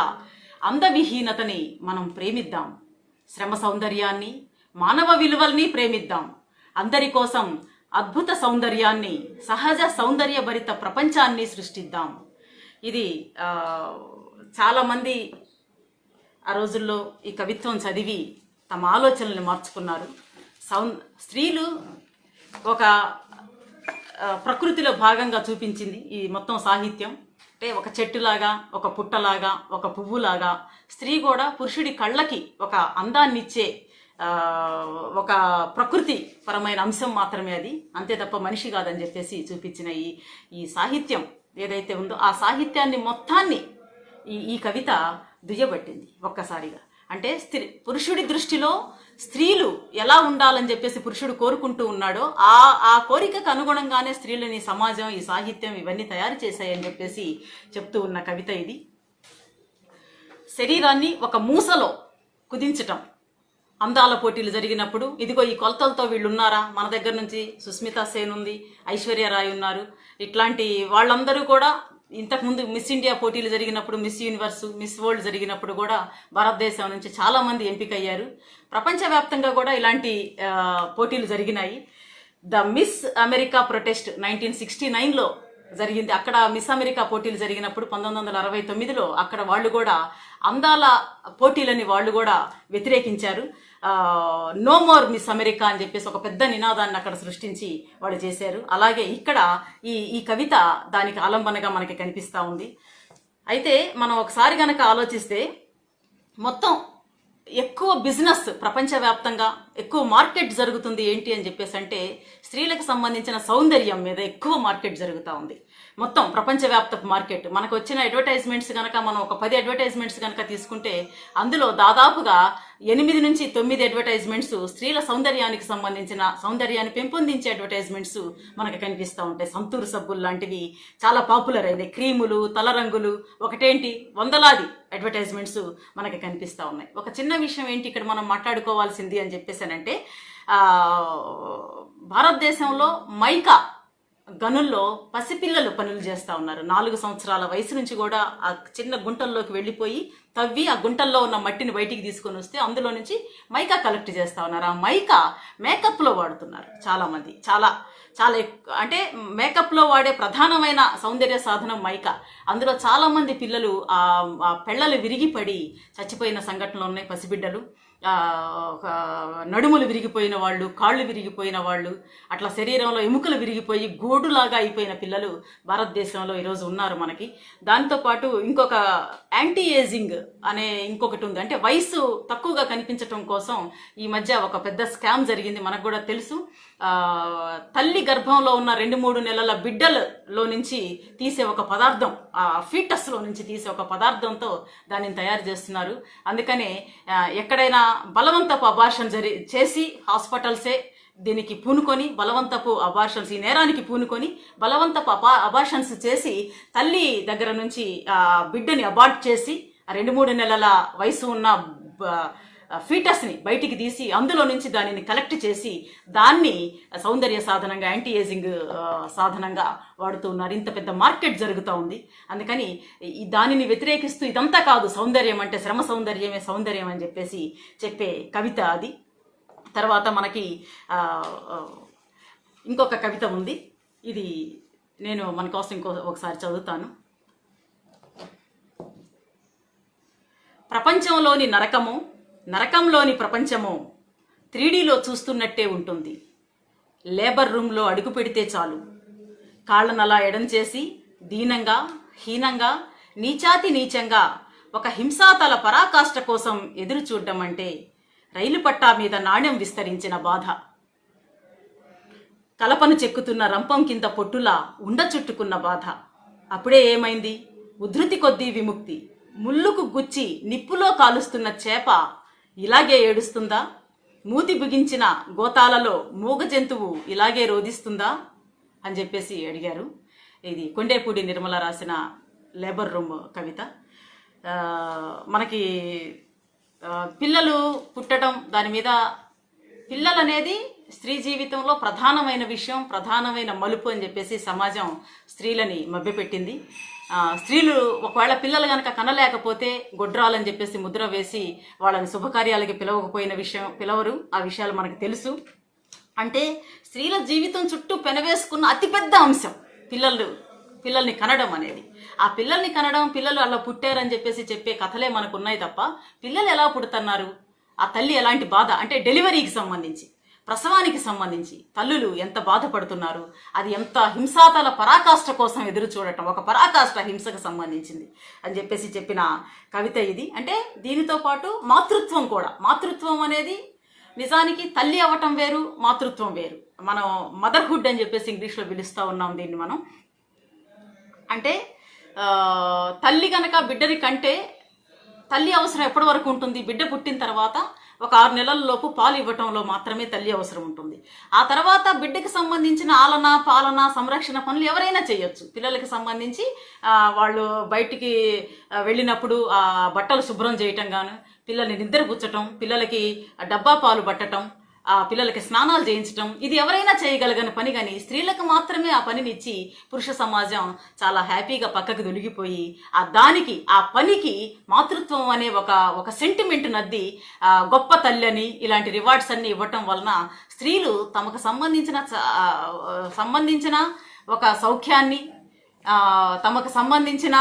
[SPEAKER 1] అందవిహీనతని మనం ప్రేమిద్దాం. శ్రమ సౌందర్యాన్ని, మానవ విలువల్ని ప్రేమిద్దాం. అందరి కోసం అద్భుత సౌందర్యాన్ని, సహజ సౌందర్యభరిత ప్రపంచాన్ని సృష్టిద్దాం. ఇది చాలామంది ఆ రోజుల్లో ఈ కవిత్వం చదివి తమ ఆలోచనల్ని మార్చుకున్నారు. స్త్రీలు ఒక ప్రకృతిలో భాగంగా చూపించింది ఈ మొత్తం సాహిత్యం. అంటే ఒక చెట్టులాగా, ఒక పుట్టలాగా, ఒక పువ్వులాగా స్త్రీ కూడా పురుషుడి కళ్ళకి ఒక అందాన్నిచ్చే ఒక ప్రకృతి పరమైన అంశం మాత్రమే అది, అంతే తప్ప మనిషి కాదని చెప్పేసి చూపించిన ఈ సాహిత్యం ఏదైతే ఉందో ఆ సాహిత్యాన్ని మొత్తాన్ని ఈ కవిత దుయ్యబట్టింది ఒక్కసారిగా. అంటే పురుషుడి దృష్టిలో స్త్రీలు ఎలా ఉండాలని చెప్పేసి పురుషుడు కోరుకుంటూ ఉన్నాడో ఆ కోరికకు అనుగుణంగానే స్త్రీలని సమాజం, ఈ సాహిత్యం ఇవన్నీ తయారు చేశాయని చెప్పేసి చెప్తూ ఉన్న కవిత ఇది. శరీరాన్ని ఒక మూసలో కుదించటం. అందాల పోటీలు జరిగినప్పుడు ఇదిగో ఈ కొలతలతో వీళ్ళు ఉన్నారా, మన దగ్గర నుంచి సుస్మితా సేన్ ఉంది, ఐశ్వర్య రాయ్ ఉన్నారు, ఇట్లాంటి వాళ్ళందరూ కూడా ఇంతకుముందు మిస్ ఇండియా పోటీలు జరిగినప్పుడు, మిస్ యూనివర్స్, మిస్ వరల్డ్ జరిగినప్పుడు కూడా భారతదేశం నుంచి చాలామంది ఎంపికయ్యారు. ప్రపంచవ్యాప్తంగా కూడా ఇలాంటి పోటీలు జరిగినాయి. ద మిస్ అమెరికా ప్రొటెస్ట్ 1969లో జరిగింది. అక్కడ మిస్ అమెరికా పోటీలు జరిగినప్పుడు 1969లో అక్కడ వాళ్ళు కూడా అందాల పోటీలని వాళ్ళు కూడా వ్యతిరేకించారు. నో మోర్ మిస్ అమెరికా అని చెప్పేసి ఒక పెద్ద నినాదాన్ని అక్కడ సృష్టించి వాళ్ళు చేశారు. అలాగే ఇక్కడ ఈ కవిత దానికి ఆలంబనగా మనకి కనిపిస్తూ ఉంది. అయితే మనం ఒకసారి కనుక ఆలోచిస్తే మొత్తం ఎక్కువ బిజినెస్ ప్రపంచవ్యాప్తంగా ఎక్కువ మార్కెట్ జరుగుతుంది ఏంటి అని చెప్పేసి అంటే స్త్రీలకు సంబంధించిన సౌందర్యం మీద ఎక్కువ మార్కెట్ జరుగుతూ ఉంది. మొత్తం ప్రపంచవ్యాప్త మార్కెట్. మనకు వచ్చిన అడ్వర్టైజ్మెంట్స్ కనుక మనం ఒక 10 అడ్వర్టైజ్మెంట్స్ కనుక తీసుకుంటే అందులో దాదాపుగా 8 నుంచి 9 అడ్వర్టైజ్మెంట్స్ స్త్రీల సౌందర్యానికి సంబంధించిన, సౌందర్యాన్ని పెంపొందించే అడ్వర్టైజ్మెంట్స్ మనకు కనిపిస్తూ ఉంటాయి. సంతూర్ సబ్బులు లాంటివి చాలా పాపులర్ అయినాయి. క్రీములు, తల రంగులు, ఒకటేంటి వందలాది అడ్వర్టైజ్మెంట్స్ మనకి కనిపిస్తూ ఉన్నాయి. ఒక చిన్న విషయం ఏంటి ఇక్కడ మనం మాట్లాడుకోవాల్సింది అని చెప్పేసానంటే, భారతదేశంలో మైకా గనుల్లో పసిపిల్లలు పనులు చేస్తూ ఉన్నారు. 4 సంవత్సరాల వయసు నుంచి కూడా ఆ చిన్న గుంటల్లోకి వెళ్ళిపోయి తవ్వి ఆ గుంటల్లో ఉన్న మట్టిని బయటికి తీసుకొని వస్తే అందులో నుంచి మైకా కలెక్ట్ చేస్తూ ఉన్నారు. ఆ మైకా మేకప్లో వాడుతున్నారు చాలామంది. చాలా అంటే మేకప్లో వాడే ప్రధానమైన సౌందర్య సాధనం మైకా. అందులో చాలామంది పిల్లలు ఆ పెళ్ళలు విరిగిపడి చచ్చిపోయిన సంఘటనలు ఉన్నాయి. పసిబిడ్డలు, నడుములు విరిగిపోయిన వాళ్ళు, కాళ్ళు విరిగిపోయిన వాళ్ళు, అట్లా శరీరంలో ఎముకలు విరిగిపోయి గోడులాగా అయిపోయిన పిల్లలు భారతదేశంలో ఈరోజు ఉన్నారు మనకి. దాంతోపాటు ఇంకొక యాంటీ ఏజింగ్ అనే ఇంకొకటి ఉంది. అంటే వయసు తక్కువగా కనిపించటం కోసం ఈ మధ్య ఒక పెద్ద స్కామ్ జరిగింది, మనకు కూడా తెలుసు. తల్లి గర్భంలో ఉన్న 2-3 నెలల బిడ్డలలో నుంచి తీసే ఒక పదార్థం, ఫీటస్లో నుంచి తీసే ఒక పదార్థంతో దానిని తయారు చేస్తున్నారు. అందుకనే ఎక్కడైనా బలవంతపు అబార్షన్ చేసి హాస్పిటల్సే దీనికి పూనుకొని బలవంతపు అబార్షన్స్, ఈ నేరానికి పూనుకొని బలవంతపు అబార్షన్స్ చేసి తల్లి దగ్గర నుంచి బిడ్డని అబార్ట్ చేసి 2-3 నెలల వయసు ఉన్న ఫీటస్ని బయటికి తీసి అందులో నుంచి దానిని కలెక్ట్ చేసి దాన్ని సౌందర్య సాధనంగా, యాంటీ ఏజింగ్ సాధనంగా వాడుతూ ఉన్నారు. ఇంత పెద్ద మార్కెట్ జరుగుతూ ఉంది. అందుకని దానిని వ్యతిరేకిస్తూ ఇదంతా కాదు, సౌందర్యం అంటే శ్రమ సౌందర్యమే సౌందర్యం అని చెప్పేసి చెప్పే కవిత అది. తర్వాత మనకి ఇంకొక కవిత ఉంది. ఇది నేను మన కోసం ఒకసారి చదువుతాను. ప్రపంచంలోని నరకము, నరకంలోని ప్రపంచము 3Dలో చూస్తున్నట్టే ఉంటుంది. లేబర్ రూమ్లో అడుగు పెడితే చాలు, కాళ్ళనలా ఎడం చేసి దీనంగా, హీనంగా, నీచాతి నీచంగా ఒక హింసాతల పరాకాష్ట కోసం ఎదురు చూడడం అంటే రైలు పట్టా మీద నాణ్యం విస్తరించిన బాధ. కలపను చెక్కుతున్న రంపం కింద పొట్టులా ఉండ చుట్టుకున్న బాధ. అప్పుడే ఏమైంది? ఉధృతి కొద్దీ విముక్తి. ముళ్ళుకు గుచ్చి నిప్పులో కాలుస్తున్న చేప ఇలాగే ఏడుస్తుందా? మూతి బిగించిన గోతాలలో మూగ జంతువు ఇలాగే రోధిస్తుందా అని చెప్పేసి అడిగారు. ఇది కొండేపూడి నిర్మల రాసిన లేబర్ రూమ్ కవిత. మనకి పిల్లలు పుట్టడం, దాని మీద పిల్లలు అనేది స్త్రీ జీవితంలో ప్రధానమైన విషయం, ప్రధానమైన మలుపు అని చెప్పేసి సమాజం స్త్రీలని మభ్యపెట్టింది. స్త్రీలు ఒకవేళ పిల్లలు కనుక కనలేకపోతే గొడ్రాలని చెప్పేసి ముద్ర వేసి వాళ్ళని శుభకార్యాలకి పిలవరు. ఆ విషయాలు మనకు తెలుసు. అంటే స్త్రీల జీవితం చుట్టూ పెనవేసుకున్న అతిపెద్ద అంశం పిల్లల్ని కనడం అనేది. ఆ పిల్లల్ని కనడం, పిల్లలు అలా పుట్టారని చెప్పేసి చెప్పే కథలే మనకు ఉన్నాయి తప్ప పిల్లలు ఎలా పుడుతున్నారు, ఆ తల్లి ఎలాంటి బాధ, అంటే డెలివరీకి సంబంధించి, ప్రసవానికి సంబంధించి తల్లులు ఎంత బాధపడుతున్నారు, అది ఎంత హింసాతల పరాకాష్ట కోసం ఎదురు చూడటం, ఒక పరాకాష్ట హింసకు సంబంధించింది అని చెప్పేసి చెప్పిన కవిత ఇది. అంటే దీనితో పాటు మాతృత్వం కూడా, మాతృత్వం అనేది నిజానికి తల్లి అవ్వటం వేరు, మాతృత్వం వేరు. మనం మదర్హుడ్ అని చెప్పేసి ఇంగ్లీష్లో పిలుస్తూ ఉన్నాం దీన్ని మనం. అంటే తల్లి కనుక బిడ్డని కంటే తల్లి అవసరం ఎప్పటి వరకు ఉంటుంది? బిడ్డ పుట్టిన తర్వాత ఒక 6 నెలల లోపు పాలు ఇవ్వటంలో మాత్రమే తల్లి అవసరం ఉంటుంది. ఆ తర్వాత బిడ్డకి సంబంధించిన ఆలన, పాలన, సంరక్షణ పనులు ఎవరైనా చేయొచ్చు. పిల్లలకి సంబంధించి వాళ్ళు బయటికి వెళ్ళినప్పుడు బట్టలు శుభ్రం చేయటం గాను, పిల్లల్ని నిద్రపుచ్చటం, పిల్లలకి డబ్బా పాలు పట్టటం, పిల్లలకి స్నానాలు చేయించటం, ఇది ఎవరైనా చేయగలిగిన పని. కానీ స్త్రీలకు మాత్రమే ఆ పనిని ఇచ్చి పురుష సమాజం చాలా హ్యాపీగా పక్కకు దొరికిపోయి ఆ పనికి మాతృత్వం అనే ఒక సెంటిమెంట్ నద్ది గొప్ప తల్లి అని ఇలాంటి రివార్డ్స్ అన్ని ఇవ్వటం వలన స్త్రీలు తమకు సంబంధించిన ఒక సౌఖ్యాన్ని, తమకు సంబంధించిన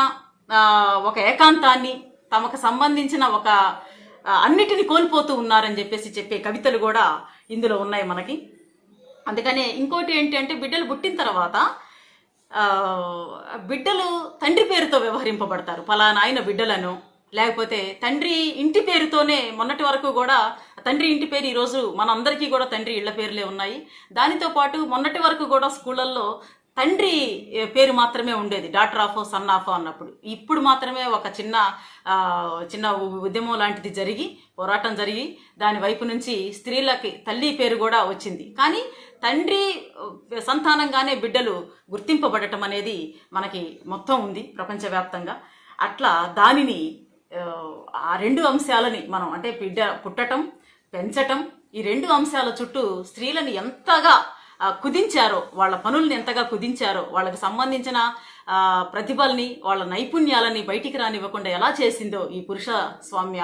[SPEAKER 1] ఒక ఏకాంతాన్ని, తమకు సంబంధించిన ఒక అన్నిటిని కోల్పోతూ ఉన్నారని చెప్పేసి చెప్పే కవితలు కూడా ఇందులో ఉన్నాయి మనకి. అందుకనే ఇంకోటి ఏంటి అంటే, బిడ్డలు పుట్టిన తర్వాత బిడ్డలు తండ్రి పేరుతో వ్యవహరింపబడతారు. ఫలానా ఆయన బిడ్డలను, లేకపోతే తండ్రి ఇంటి పేరుతోనే. మొన్నటి వరకు కూడా తండ్రి ఇంటి పేరు, ఈరోజు మనందరికీ కూడా తండ్రి ఇళ్ల పేర్లే ఉన్నాయి. దానితో పాటు మొన్నటి వరకు కూడా స్కూళ్ళల్లో తండ్రి పేరు మాత్రమే ఉండేది, డాటర్ ఆఫ్ సన్ ఆఫ్ అన్నప్పుడు. ఇప్పుడు మాత్రమే ఒక చిన్న ఉద్యమం లాంటిది జరిగి, పోరాటం జరిగి దాని వైపు నుంచి స్త్రీలకి తల్లి పేరు కూడా వచ్చింది. కానీ తండ్రి సంతానంగానే బిడ్డలు గుర్తింపబడటం అనేది మనకి మొత్తం ఉంది ప్రపంచవ్యాప్తంగా. అట్లా దానిని ఆ రెండు అంశాలని మనం, అంటే బిడ్డ పుట్టటం, పెంచటం, ఈ రెండు అంశాల చుట్టూ స్త్రీలను ఎంతగా కుదించారో, వాళ్ళ పనుల్ని ఎంతగా కుదించారో, వాళ్ళకి సంబంధించిన ప్రతిభల్ని, వాళ్ళ నైపుణ్యాలని బయటికి రానివ్వకుండా ఎలా చేసిందో ఈ పురుష స్వామ్య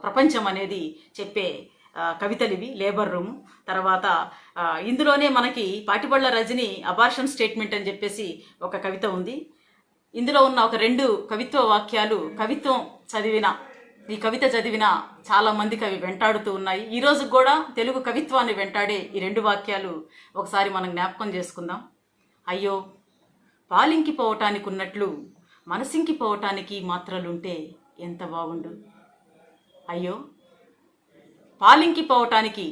[SPEAKER 1] ప్రపంచం అనేది చెప్పే కవితలు ఇవి. లేబర్ రూమ్ తర్వాత ఇందులోనే మనకి పాటిబళ్ళ రజని అబార్షన్ స్టేట్మెంట్ అని చెప్పేసి ఒక కవిత ఉంది. ఇందులో ఉన్న ఒక రెండు కవిత్వ వాక్యాలు ఈ కవిత చదివిన చాలా మందికి అవి వెంటాడుతూ ఉన్నాయి. ఈ రోజు కూడా తెలుగు కవిత్వాన్ని వెంటాడే ఈ రెండు వాక్యాలు ఒకసారి మనం జ్ఞాపకం చేసుకుందాం. అయ్యో, పాలింకి పోవటానికి ఉన్నట్లు మనసింకి పోవటానికి మాత్రలుంటే ఎంత బాగుండు. అయ్యో, పాలింకి పోవటానికి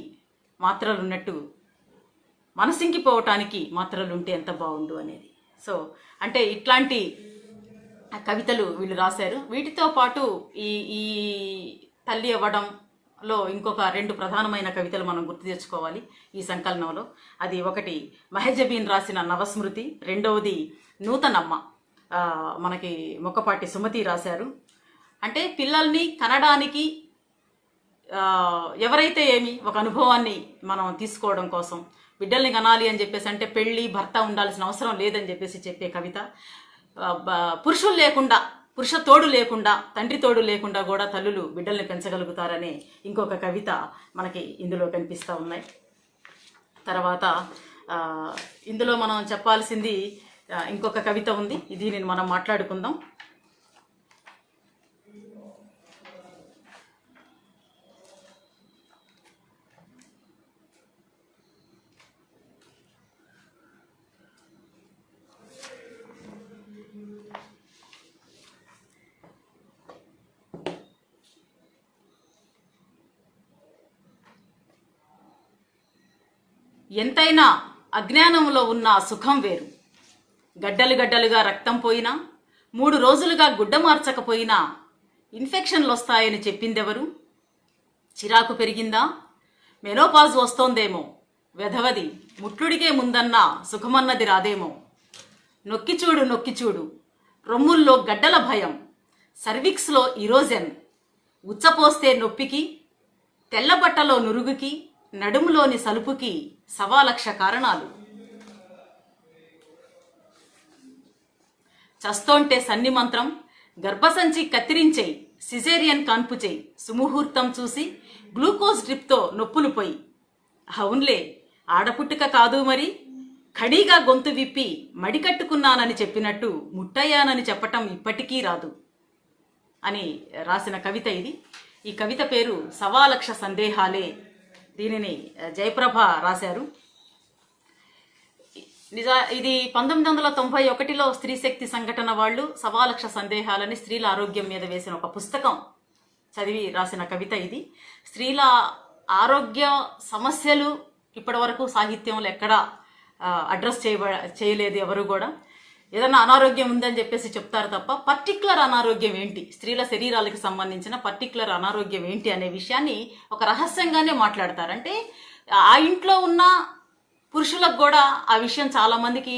[SPEAKER 1] మాత్రలున్నట్టు మనసింకి పోవటానికి మాత్రలుంటే ఎంత బాగుండు అనేది. సో అంటే ఇట్లాంటి కవితలు వీళ్ళు రాశారు. వీటితో పాటు ఈ తల్లి అవ్వడంలో ఇంకొక రెండు ప్రధానమైన కవితలు మనం గుర్తు తెచ్చుకోవాలి ఈ సంకలనంలో. అది ఒకటి మెహజబీన్ రాసిన నవస్మృతి, రెండవది నూతనమ్మ మనకి మొక్కపాటి సుమతి రాశారు. అంటే పిల్లల్ని కనడానికి ఎవరైతే ఒక అనుభవాన్ని మనం తీసుకోవడం కోసం, బిడ్డల్ని కనాలి అని చెప్పేసి, అంటే పెళ్ళి భర్త ఉండాల్సిన అవసరం లేదని చెప్పేసి చెప్పే కవిత. పురుషులు లేకుండా, పురుష తోడు లేకుండా, తండ్రి తోడు లేకుండా కూడా తల్లులు బిడ్డల్ని పెంచగలుగుతారనే ఇంకొక కవిత మనకి ఇందులో కనిపిస్తూ ఉన్నాయి. తర్వాత ఇందులో మనం చెప్పాల్సింది ఇంకొక కవిత ఉంది, దీనిని మనం మాట్లాడుకుందాం. ఎంతైనా అజ్ఞానంలో ఉన్న సుఖం వేరు. గడ్డలు గడ్డలుగా రక్తం పోయినా, 3 రోజులుగా గుడ్డ మార్చకపోయినా ఇన్ఫెక్షన్లు వస్తాయని చెప్పిందెవరు? చిరాకు పెరిగిందా? మెనోపాజ్ వస్తోందేమో. వెధవది ముట్లుడికే ముందన్నా సుఖమన్నది రాదేమో. నొక్కిచూడు నొక్కిచూడు, రొమ్ముల్లో గడ్డల భయం, సర్విక్స్లో ఇరోజన్, ఉచ్చపోస్తే నొప్పికి, తెల్లబట్టలో నురుగుకి, నడుములోని సలుపుకి 1,00,000 కారణాలు. చస్తోంటే సన్ని మంత్రం, గర్భసంచి కత్తిరించేయి, సిజేరియన్ కాన్పు చేయి, సుముహూర్తం చూసి గ్లూకోజ్ డ్రిప్తో నొప్పులు పోయి. అవునులే, ఆడపుట్టుక కాదు మరి, ఖడీగా గొంతు విప్పి మడికట్టుకున్నానని చెప్పినట్టు ముట్టయ్యానని చెప్పటం ఇప్పటికీ రాదు అని రాసిన కవిత ఇది. ఈ కవిత పేరు 1,00,000 సందేహాలే. దీనిని జయప్రభ రాశారు. ఇది 1991లో స్త్రీ శక్తి సంఘటన వాళ్ళు 1,00,000 సందేహాలని స్త్రీల ఆరోగ్యం మీద వేసిన ఒక పుస్తకం చదివి రాసిన కవిత ఇది. స్త్రీల ఆరోగ్య సమస్యలు ఇప్పటి వరకు సాహిత్యంలో ఎక్కడా అడ్రస్ చేయలేదు ఎవరు కూడా. ఏదన్నా అనారోగ్యం ఉందని చెప్పేసి చెప్తారు తప్ప పర్టికులర్ అనారోగ్యం ఏంటి, స్త్రీల శరీరాలకు సంబంధించిన పర్టికులర్ అనారోగ్యం ఏంటి అనే విషయాన్ని ఒక రహస్యంగానే మాట్లాడతారు. అంటే ఆ ఇంట్లో ఉన్న పురుషులకు కూడా ఆ విషయం చాలా మందికి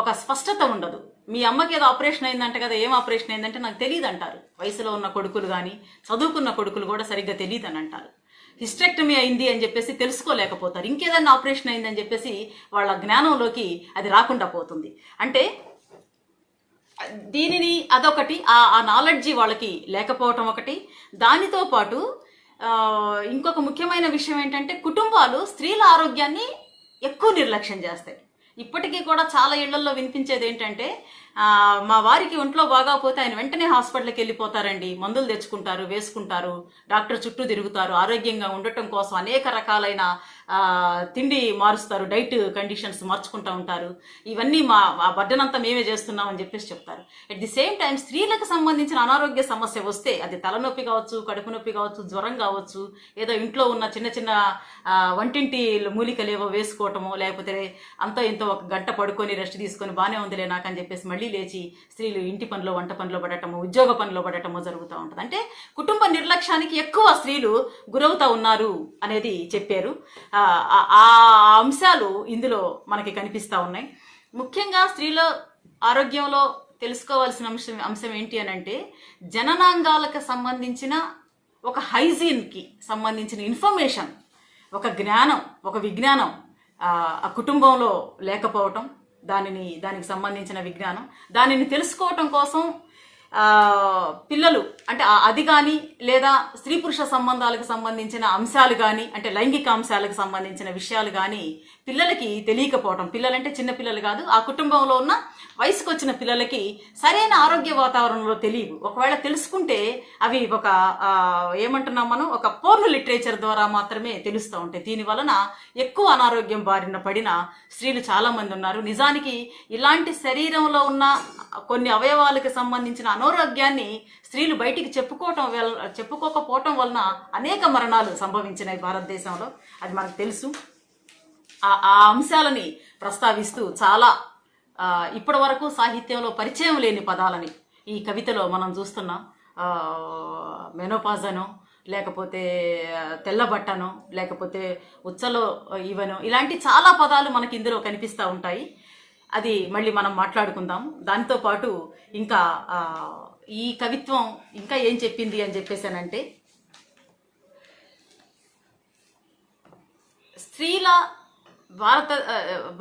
[SPEAKER 1] ఒక స్పష్టత ఉండదు. మీ అమ్మకి ఏదో ఆపరేషన్ అయిందంట కదా, ఏం ఆపరేషన్ అయిందంటే నాకు తెలియదు అంటారు. వయసులో ఉన్న కొడుకులు కానీ చదువుకున్న కొడుకులు కూడా సరిగ్గా తెలియదు అని అంటారు. హిస్టెక్టమీ అయింది అని చెప్పేసి తెలుసుకోలేకపోతారు. ఇంకేదన్నా ఆపరేషన్ అయిందని చెప్పేసి వాళ్ళ జ్ఞానంలోకి అది రాకుండా పోతుంది. అంటే దీనిని అదొకటి, ఆ నాలెడ్జి వాళ్ళకి లేకపోవటం ఒకటి. దానితో పాటు ఇంకొక ముఖ్యమైన విషయం ఏంటంటే కుటుంబాలు స్త్రీల ఆరోగ్యాన్ని ఎక్కువ నిర్లక్ష్యం చేస్తాయి. ఇప్పటికీ కూడా చాలా ఇళ్లలో వినిపించేది ఏంటంటే మా వారికి ఒంట్లో బాగాపోతే ఆయన వెంటనే హాస్పిటల్కి వెళ్ళిపోతారండి, మందులు తెచ్చుకుంటారు, వేసుకుంటారు, డాక్టర్ చుట్టూ తిరుగుతారు, ఆరోగ్యంగా ఉండటం కోసం అనేక రకాలైన తిండి మారుస్తారు, డైట్ కండిషన్స్ మార్చుకుంటూ ఉంటారు. ఇవన్నీ మా బర్డెన్ అంతా మేమే చేస్తున్నాం అని చెప్పేసి చెప్తారు. అట్ ది సేమ్ టైం స్త్రీలకు సంబంధించిన అనారోగ్య సమస్య వస్తే అది తలనొప్పి కావచ్చు, కడుపు నొప్పి కావచ్చు, జ్వరం కావచ్చు, ఏదో ఇంట్లో ఉన్న చిన్న చిన్న వంటింటి మూలికలు ఏవో వేసుకోవటమో, లేకపోతే అంతో ఇంతో ఒక గంట పడుకొని రెస్ట్ తీసుకొని బాగానే ఉందిలే నాకని చెప్పేసి మళ్ళీ లేచి స్త్రీలు ఇంటి పనిలో, వంట పనిలో పడటము, ఉద్యోగ పనిలో పడటము జరుగుతూ ఉంటుంది. అంటే కుటుంబ నిర్లక్ష్యానికి ఎక్కువ స్త్రీలు గురవుతూ ఉన్నారు అనేది చెప్పారు. ఆ అంశాలు ఇందులో మనకి కనిపిస్తూ ఉన్నాయి. ముఖ్యంగా స్త్రీల ఆరోగ్యంలో తెలుసుకోవాల్సిన అంశం ఏంటి అని అంటే, జననాంగాలకు సంబంధించిన ఒక హైజీన్కి సంబంధించిన ఇన్ఫర్మేషన్, ఒక జ్ఞానం, ఒక విజ్ఞానం ఆ కుటుంబంలో లేకపోవటం, దానికి సంబంధించిన విజ్ఞానం, దానిని తెలుసుకోవటం కోసం పిల్లలు అంటే అది కానీ, లేదా స్త్రీ పురుష సంబంధాలకు సంబంధించిన అంశాలు కానీ, అంటే లైంగిక అంశాలకు సంబంధించిన విషయాలు కానీ పిల్లలకి తెలియకపోవటం, పిల్లలంటే చిన్న పిల్లలు కాదు, ఆ కుటుంబంలో ఉన్న వయసుకు వచ్చిన పిల్లలకి సరైన ఆరోగ్య వాతావరణంలో తెలియవు. ఒకవేళ తెలుసుకుంటే అవి ఒక ఏమంటున్నాం మనం, ఒక పోర్న్ లిటరేచర్ ద్వారా మాత్రమే తెలుస్తూ ఉంటాయి. దీనివలన ఎక్కువ అనారోగ్యం బారిన పడిన స్త్రీలు చాలామంది ఉన్నారు. నిజానికి ఇలాంటి శరీరంలో ఉన్న కొన్ని అవయవాలకు సంబంధించిన అనారోగ్యాన్ని స్త్రీలు బయటికి చెప్పుకోకపోవటం వలన అనేక మరణాలు సంభవించినాయి భారతదేశంలో. అది మనకు తెలుసు. ఆ అంశాలని ప్రస్తావిస్తూ చాలా ఇప్పటి వరకు సాహిత్యంలో పరిచయం లేని పదాలని ఈ కవితలో మనం చూస్తున్నాం. మెనోపాజ్ అనో, లేకపోతే తెల్లబట్టనో, లేకపోతే ఉచ్చలో ఇవనో, ఇలాంటి చాలా పదాలు మనకి ఇందులో కనిపిస్తూ ఉంటాయి. అది మళ్ళీ మనం మాట్లాడుకుందాం. దాంతోపాటు ఇంకా ఈ కవిత్వం ఇంకా ఏం చెప్పింది అని చెప్పేసానంటే, స్త్రీల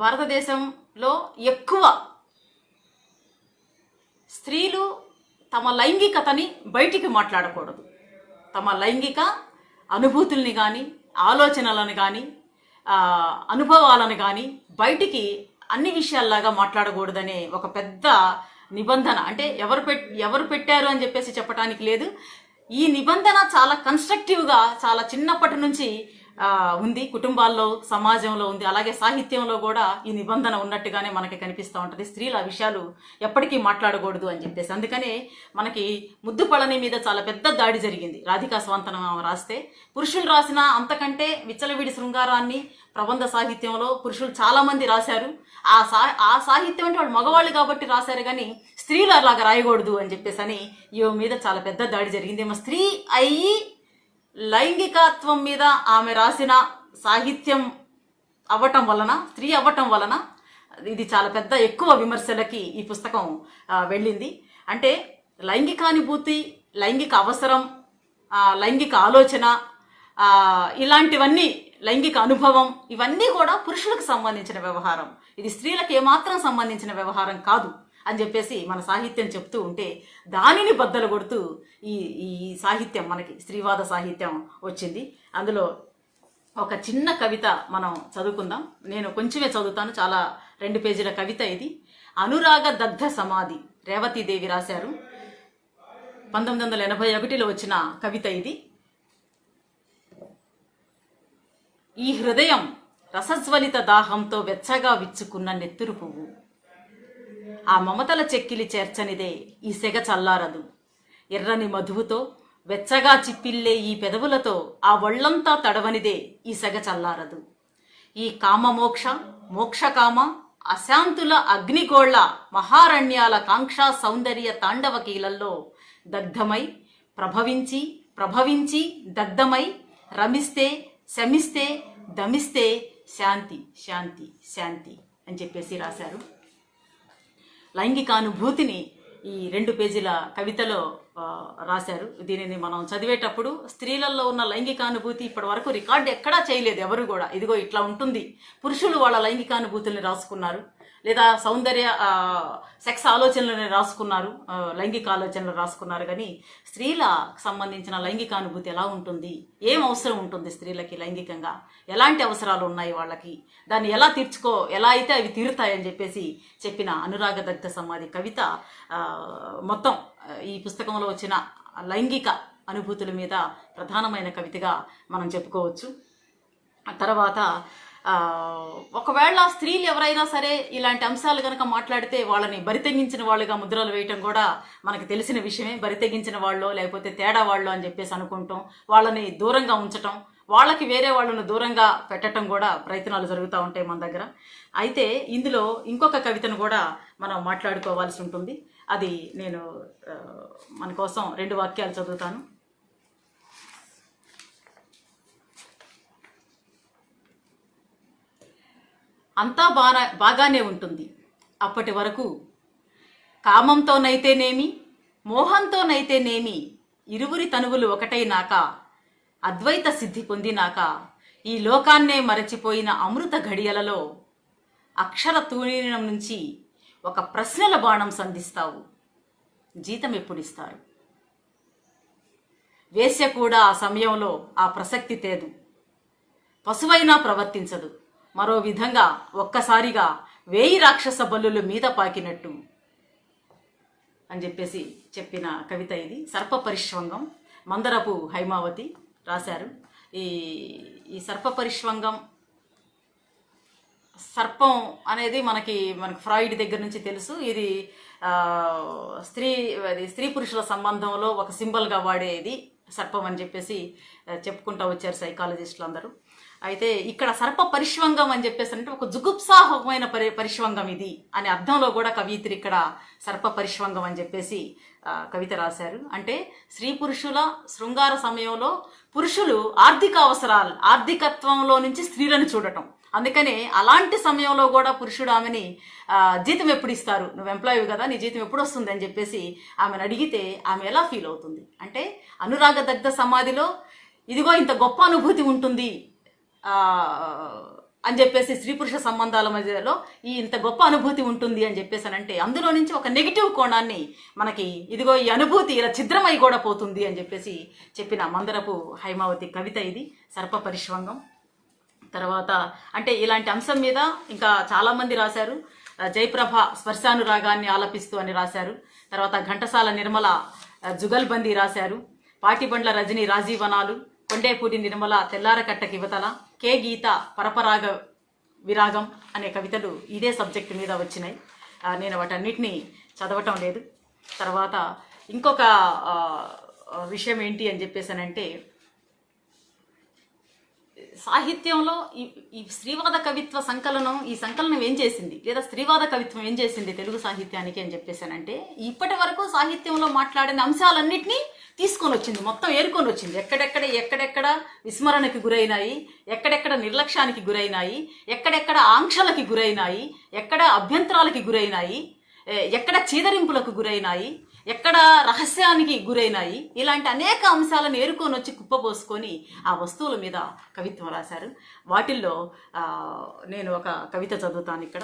[SPEAKER 1] భారతదేశంలో ఎక్కువ స్త్రీలు తమ లైంగికతని బయటికి మాట్లాడకూడదు. తమ లైంగిక అనుభూతుల్ని కానీ, ఆలోచనలను కానీ, అనుభవాలను కానీ బయటికి అన్ని విషయాల్లాగా మాట్లాడకూడదనే ఒక పెద్ద నిబంధన, అంటే ఎవరు పెట్టారు అని చెప్పేసి చెప్పడానికి లేదు. ఈ నిబంధన చాలా కన్స్ట్రక్టివ్గా చాలా చిన్నప్పటి నుంచి ఉంది, కుటుంబాల్లో, సమాజంలో ఉంది. అలాగే సాహిత్యంలో కూడా ఈ నిబంధన ఉన్నట్టుగానే మనకి కనిపిస్తూ ఉంటుంది. స్త్రీలు ఆ విషయాలు ఎప్పటికీ మాట్లాడకూడదు అని చెప్పేసి. అందుకనే మనకి ముద్దుపళని మీద చాలా పెద్ద దాడి జరిగింది. రాధికా స్వంతనం రాస్తే, పురుషులు రాసిన అంతకంటే విచ్చలవిడి శృంగారాన్ని ప్రబంధ సాహిత్యంలో పురుషులు చాలామంది రాశారు. ఆ సాహిత్యం అంటే వాళ్ళు మగవాళ్ళు కాబట్టి రాశారు, కానీ స్త్రీలు అలాగా రాయకూడదు అని చెప్పేసి అని ఈమె మీద చాలా పెద్ద దాడి జరిగింది. ఏమో స్త్రీ అయ్యి లైంగికత్వం మీద ఆమె రాసిన సాహిత్యం అవ్వటం వలన, స్త్రీ అవ్వటం వలన ఇది చాలా పెద్ద ఎక్కువ విమర్శలకి ఈ పుస్తకం వెళ్ళింది. అంటే లైంగికానుభూతి, లైంగిక అవసరం, లైంగిక ఆలోచన, ఇలాంటివన్నీ, లైంగిక అనుభవం, ఇవన్నీ కూడా పురుషులకు సంబంధించిన వ్యవహారం. ఇది స్త్రీలకు ఏమాత్రం సంబంధించిన వ్యవహారం కాదు అని చెప్పేసి మన సాహిత్యం చెప్తూ ఉంటే, దానిని బద్దలు కొడుతూ ఈ సాహిత్యం మనకి స్త్రీవాద సాహిత్యం వచ్చింది. అందులో ఒక చిన్న కవిత మనం చదువుకుందాం. నేను కొంచెమే చదువుతాను, చాలా 2 పేజీల కవిత ఇది. అనురాగ దగ్ధ సమాధి, రేవతీదేవి రాశారు. 1981లో వచ్చిన కవిత ఇది. ఈ హృదయం రసజ్వలిత దాహంతో వెచ్చగా విచ్చుకున్న నెత్తురు పువ్వు, ఆ మమతల చెక్కిలి చేర్చనిదే ఈ సెగ చల్లారదు. ఎర్రని మధువుతో వెచ్చగా చిప్పిల్లే ఈ పెదవులతో ఆ ఒళ్లంతా తడవనిదే ఈ సెగ చల్లారదు. ఈ కామమోక్ష మోక్షకామ అశాంతుల అగ్నిగోళ్ల మహారణ్యాల కాంక్షా సౌందర్య తాండవకీలల్లో దగ్ధమై ప్రభవించి దగ్ధమై రమిస్తే, శమిస్తే, దమిస్తే శాంతి శాంతి శాంతి అని చెప్పేసి రాశారు. లైంగికానుభూతిని ఈ 2 పేజీల కవితలో రాశారు. దీనిని మనం చదివేటప్పుడు స్త్రీలలో ఉన్న లైంగికానుభూతి ఇప్పటి వరకు రికార్డు ఎక్కడా చేయలేదు ఎవరు కూడా. ఇదిగో ఇట్లా ఉంటుంది, పురుషులు వాళ్ళ లైంగికానుభూతుల్ని రాసుకున్నారు, లేదా సౌందర్య సెక్స్ ఆలోచనలను రాసుకున్నారు, లైంగిక ఆలోచనలు రాసుకున్నారు. కానీ స్త్రీలకు సంబంధించిన లైంగికానుభూతి ఎలా ఉంటుంది, ఏం అవసరం ఉంటుంది స్త్రీలకి లైంగికంగా, ఎలాంటి అవసరాలు ఉన్నాయి వాళ్ళకి, దాన్ని ఎలా ఎలా అయితే అవి తీరుతాయని చెప్పేసి చెప్పిన అనురాగ దగ్ధ సమాధి కవిత మొత్తం ఈ పుస్తకంలో వచ్చిన లైంగిక అనుభూతుల మీద ప్రధానమైన కవితగా మనం చెప్పుకోవచ్చు. తర్వాత ఒకవేళ స్త్రీలు ఎవరైనా సరే ఇలాంటి అంశాలు కనుక మాట్లాడితే వాళ్ళని బరితెగించిన వాళ్ళుగా ముద్రలు వేయటం కూడా మనకు తెలిసిన విషయమే. బరితెగించిన వాళ్ళు లేకపోతే తేడా వాళ్ళు అని చెప్పేసి అనుకుంటాం, వాళ్ళని దూరంగా ఉంచటం, వాళ్ళకి వేరే వాళ్ళను దూరంగా పెట్టడం కూడా ప్రయత్నాలు జరుగుతూ ఉంటాయి మన దగ్గర. అయితే ఇందులో ఇంకొక కవితను కూడా మనం మాట్లాడుకోవాల్సి ఉంటుంది. అది నేను మన కోసం 2 వాక్యాలు చదువుతాను. అంతా బాగానే ఉంటుంది అప్పటి వరకు, కామంతోనైతేనేమి మోహంతోనైతేనేమి, ఇరువురి తనువులు ఒకటైనాక, అద్వైత సిద్ధి పొందినాక, ఈ లోకాన్నే మరచిపోయిన అమృత ఘడియలలో అక్షర తూణీనం నుంచి ఒక ప్రశ్నల బాణం సంధిస్తావు, జీతం ఎప్పుడిస్తారు? వేశ్య కూడా ఆ సమయంలో ఆ ప్రసక్తి తేదు, పశువైనా ప్రవర్తించదు, మరో విధంగా ఒక్కసారిగా 1000 రాక్షస బల్లులు మీద పాకినట్టు అని చెప్పేసి చెప్పిన కవిత ఇది. సర్ప పరిష్వంగం, మందరపు హైమావతి రాశారు. ఈ సర్ప పరిష్వంగం, సర్పం అనేది మనకి ఫ్రాయిడ్ దగ్గర నుంచి తెలుసు. ఇది స్త్రీ పురుషుల సంబంధంలో ఒక సింబల్గా వాడేది సర్పం అని చెప్పేసి చెప్పుకుంటూ వచ్చారు సైకాలజిస్టులు అందరూ. అయితే ఇక్కడ సర్ప పరిష్వంగం అని చెప్పేసి అంటే ఒక జుగుప్సాహమైన పరిష్వంగం ఇది అనే అర్థంలో కూడా కవిత్రి ఇక్కడ సర్ప పరిష్వంగం అని చెప్పేసి కవిత రాశారు. అంటే స్త్రీ పురుషుల శృంగార సమయంలో పురుషులు ఆర్థికత్వంలో నుంచి స్త్రీలను చూడటం, అందుకనే అలాంటి సమయంలో కూడా పురుషుడు ఆమెని జీతం ఎప్పుడు ఇస్తారు, నువ్వు ఎంప్లాయీ కదా, నీ జీతం ఎప్పుడు వస్తుంది అని చెప్పేసి ఆమెను అడిగితే ఆమె ఎలా ఫీల్ అవుతుంది అంటే, అనురాగ దగ్ధ సమాధిలో ఇదిగో ఇంత గొప్ప అనుభూతి ఉంటుంది అని చెప్పేసి స్త్రీ పురుష సంబంధాల మధ్యలో ఇంత గొప్ప అనుభూతి ఉంటుంది అని చెప్పేసి అంటే అందులో నుంచి ఒక నెగిటివ్ కోణాన్ని మనకి ఇదిగో ఈ అనుభూతి ఇలా ఛిద్రమై కూడా పోతుంది అని చెప్పేసి చెప్పిన మందరపు హైమావతి కవిత ఇది సర్ప పరిష్వంగం. తర్వాత అంటే ఇలాంటి అంశం మీద ఇంకా చాలామంది రాశారు. జయప్రభ స్పర్శానురాగాన్ని ఆలపిస్తూ అని రాశారు. తర్వాత ఘంటసాల నిర్మల జుగల్బందీ రాశారు. పాటిబండ్ల రజని రాజీవనాలు, కొండేపూడి నిర్మల తెల్లారకట్టకి యువతల, కే గీత పరపరాగ విరాగం అనే కవితలు ఇదే సబ్జెక్టు మీద వచ్చినాయి. నేను వాటన్నిటినీ చదవటం లేదు. తర్వాత ఇంకొక విషయం ఏంటి అని చెప్పేసానంటే, సాహిత్యంలో ఈ స్త్రీవాద కవిత్వ సంకలనం, ఈ సంకలనం ఏం చేసింది, లేదా స్త్రీవాద కవిత్వం ఏం చేసింది తెలుగు సాహిత్యానికి అని చెప్పేసానంటే, ఇప్పటి వరకు సాహిత్యంలో మాట్లాడిన అంశాలన్నింటినీ తీసుకొని వచ్చింది, మొత్తం ఏరుకొని వచ్చింది. ఎక్కడెక్కడ విస్మరణకి గురైనాయి, ఎక్కడెక్కడ నిర్లక్ష్యానికి గురైనాయి, ఎక్కడెక్కడ ఆంక్షలకి గురైనాయి, ఎక్కడ అభ్యంతరాలకి గురైనాయి, ఎక్కడ చీదరింపులకు గురైనాయి, ఎక్కడ రహస్యానికి గురైనాయి, ఇలాంటి అనేక అంశాలను ఏరుకొని వచ్చి కుప్పపోసుకొని ఆ వస్తువుల మీద కవిత్వం రాశారు. వాటిల్లో నేను ఒక కవిత చదువుతాను ఇక్కడ.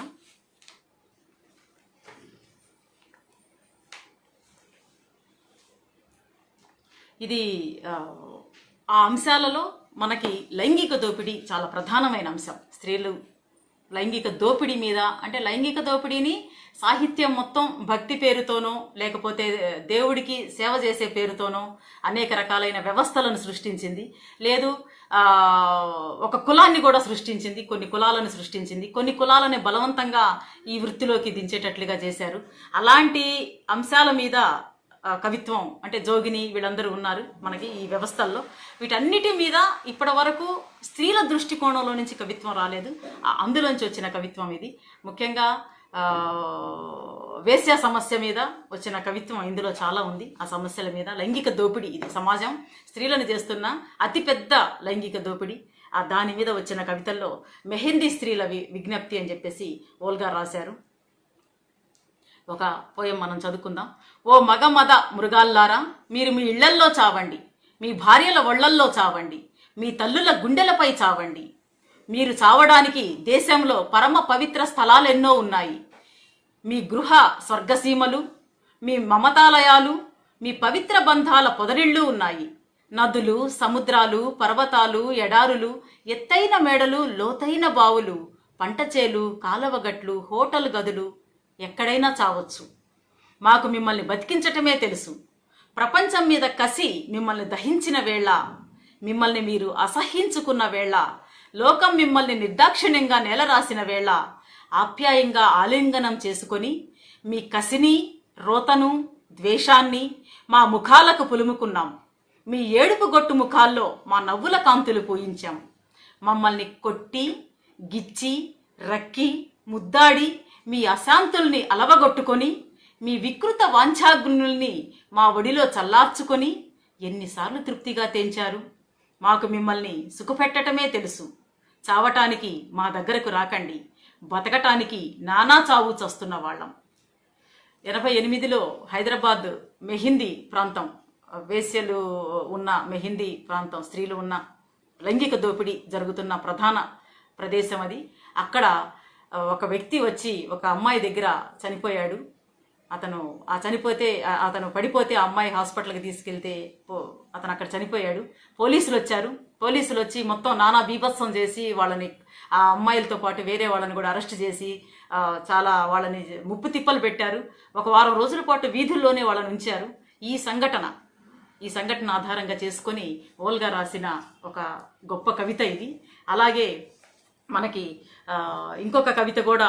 [SPEAKER 1] ఇది ఆ అంశాలలో మనకి లైంగిక దోపిడీ చాలా ప్రధానమైన అంశం. స్త్రీలు లైంగిక దోపిడీ మీద, అంటే లైంగిక దోపిడీని సాహిత్యం మొత్తం భక్తి పేరుతోనో లేకపోతే దేవుడికి సేవ చేసే పేరుతోనో అనేక రకాలైన వ్యవస్థలను సృష్టించింది. లేదు ఒక కులాన్ని కూడా సృష్టించింది, కొన్ని కులాలను సృష్టించింది, కొన్ని కులాలని బలవంతంగా ఈ వృత్తిలోకి దించేటట్లుగా చేశారు. అలాంటి అంశాల మీద కవిత్వం, అంటే జోగిని వీళ్ళందరూ ఉన్నారు మనకి ఈ వ్యవస్థల్లో. వీటన్నిటి మీద ఇప్పటి వరకు స్త్రీల దృష్టికోణంలో నుంచి కవిత్వం రాలేదు. అందులోంచి వచ్చిన కవిత్వం ఇది. ముఖ్యంగా వేశ్య సమస్య మీద వచ్చిన కవిత్వం ఇందులో చాలా ఉంది. ఆ సమస్యల మీద లైంగిక దోపిడీ, ఇది సమాజం స్త్రీలను చేస్తున్న అతిపెద్ద లైంగిక దోపిడీ, దాని మీద వచ్చిన కవితల్లో మెహందీ స్త్రీల విజ్ఞప్తి అని చెప్పేసి ఓల్గా రాశారు. ఒక పోయం మనం చదువుకుందాం. ఓ మగమద మృగాల్లారా, మీరు మీ ఇళ్లల్లో చావండి, మీ భార్యల ఒళ్లల్లో చావండి, మీ తల్లుల గుండెలపై చావండి. మీరు చావడానికి దేశంలో పరమ పవిత్ర స్థలాలెన్నో ఉన్నాయి. మీ గృహ స్వర్గసీమలు, మీ మమతాలయాలు, మీ పవిత్ర బంధాల పొదరిళ్ళు ఉన్నాయి. నదులు, సముద్రాలు, పర్వతాలు, ఎడారులు, ఎత్తైన మేడలు, లోతైన బావులు, పంటచేలు, కాలవగట్లు, హోటల్ గదులు, ఎక్కడైనా చావచ్చు. మాకు మిమ్మల్ని బతికించటమే తెలుసు. ప్రపంచం మీద కసి మిమ్మల్ని దహించిన వేళ, మిమ్మల్ని మీరు అసహ్యించుకున్న వేళ, లోకం మిమ్మల్ని నిర్దాక్షిణ్యంగా నేలరాసిన వేళ, ఆప్యాయంగా ఆలింగనం చేసుకొని మీ కసిని, రోతను, ద్వేషాన్ని మా ముఖాలకు పులుముకున్నాం. మీ ఏడుపు గొట్టు ముఖాల్లో మా నవ్వుల కాంతులు పూయించాం. మమ్మల్ని కొట్టి, గిచ్చి, రక్కి, ముద్దాడి మీ అశాంతుల్ని అలవగొట్టుకొని, మీ వికృత వాంఛాగ్నుల్ని మా ఒడిలో చల్లార్చుకొని ఎన్నిసార్లు తృప్తిగా తేంచారు. మాకు మిమ్మల్ని సుఖపెట్టటమే తెలుసు. చావటానికి మా దగ్గరకు రాకండి, బతకటానికి నానా చావు చస్తున్న వాళ్ళం. 88లో హైదరాబాద్ మెహిందీ ప్రాంతం, వేశ్యలు ఉన్న మెహిందీ ప్రాంతం, స్త్రీలు ఉన్న లైంగిక దోపిడీ జరుగుతున్న ప్రధాన ప్రదేశం అది. అక్కడ ఒక వ్యక్తి వచ్చి ఒక అమ్మాయి దగ్గర చనిపోయాడు. అతను పడిపోతే ఆ అమ్మాయి హాస్పిటల్కి తీసుకెళ్తే అతను అక్కడ చనిపోయాడు. పోలీసులు వచ్చారు. పోలీసులు వచ్చి మొత్తం నానా బీభత్సం చేసి వాళ్ళని, ఆ అమ్మాయిలతో పాటు వేరే వాళ్ళని కూడా అరెస్ట్ చేసి చాలా వాళ్ళని ముప్పు తిప్పలు పెట్టారు. ఒక వారం రోజుల పాటు వీధుల్లోనే వాళ్ళని ఉంచారు. ఈ సంఘటన ఆధారంగా చేసుకొని ఓల్గా రాసిన ఒక గొప్ప కవిత ఇది. అలాగే మనకి ఇంకొక కవిత కూడా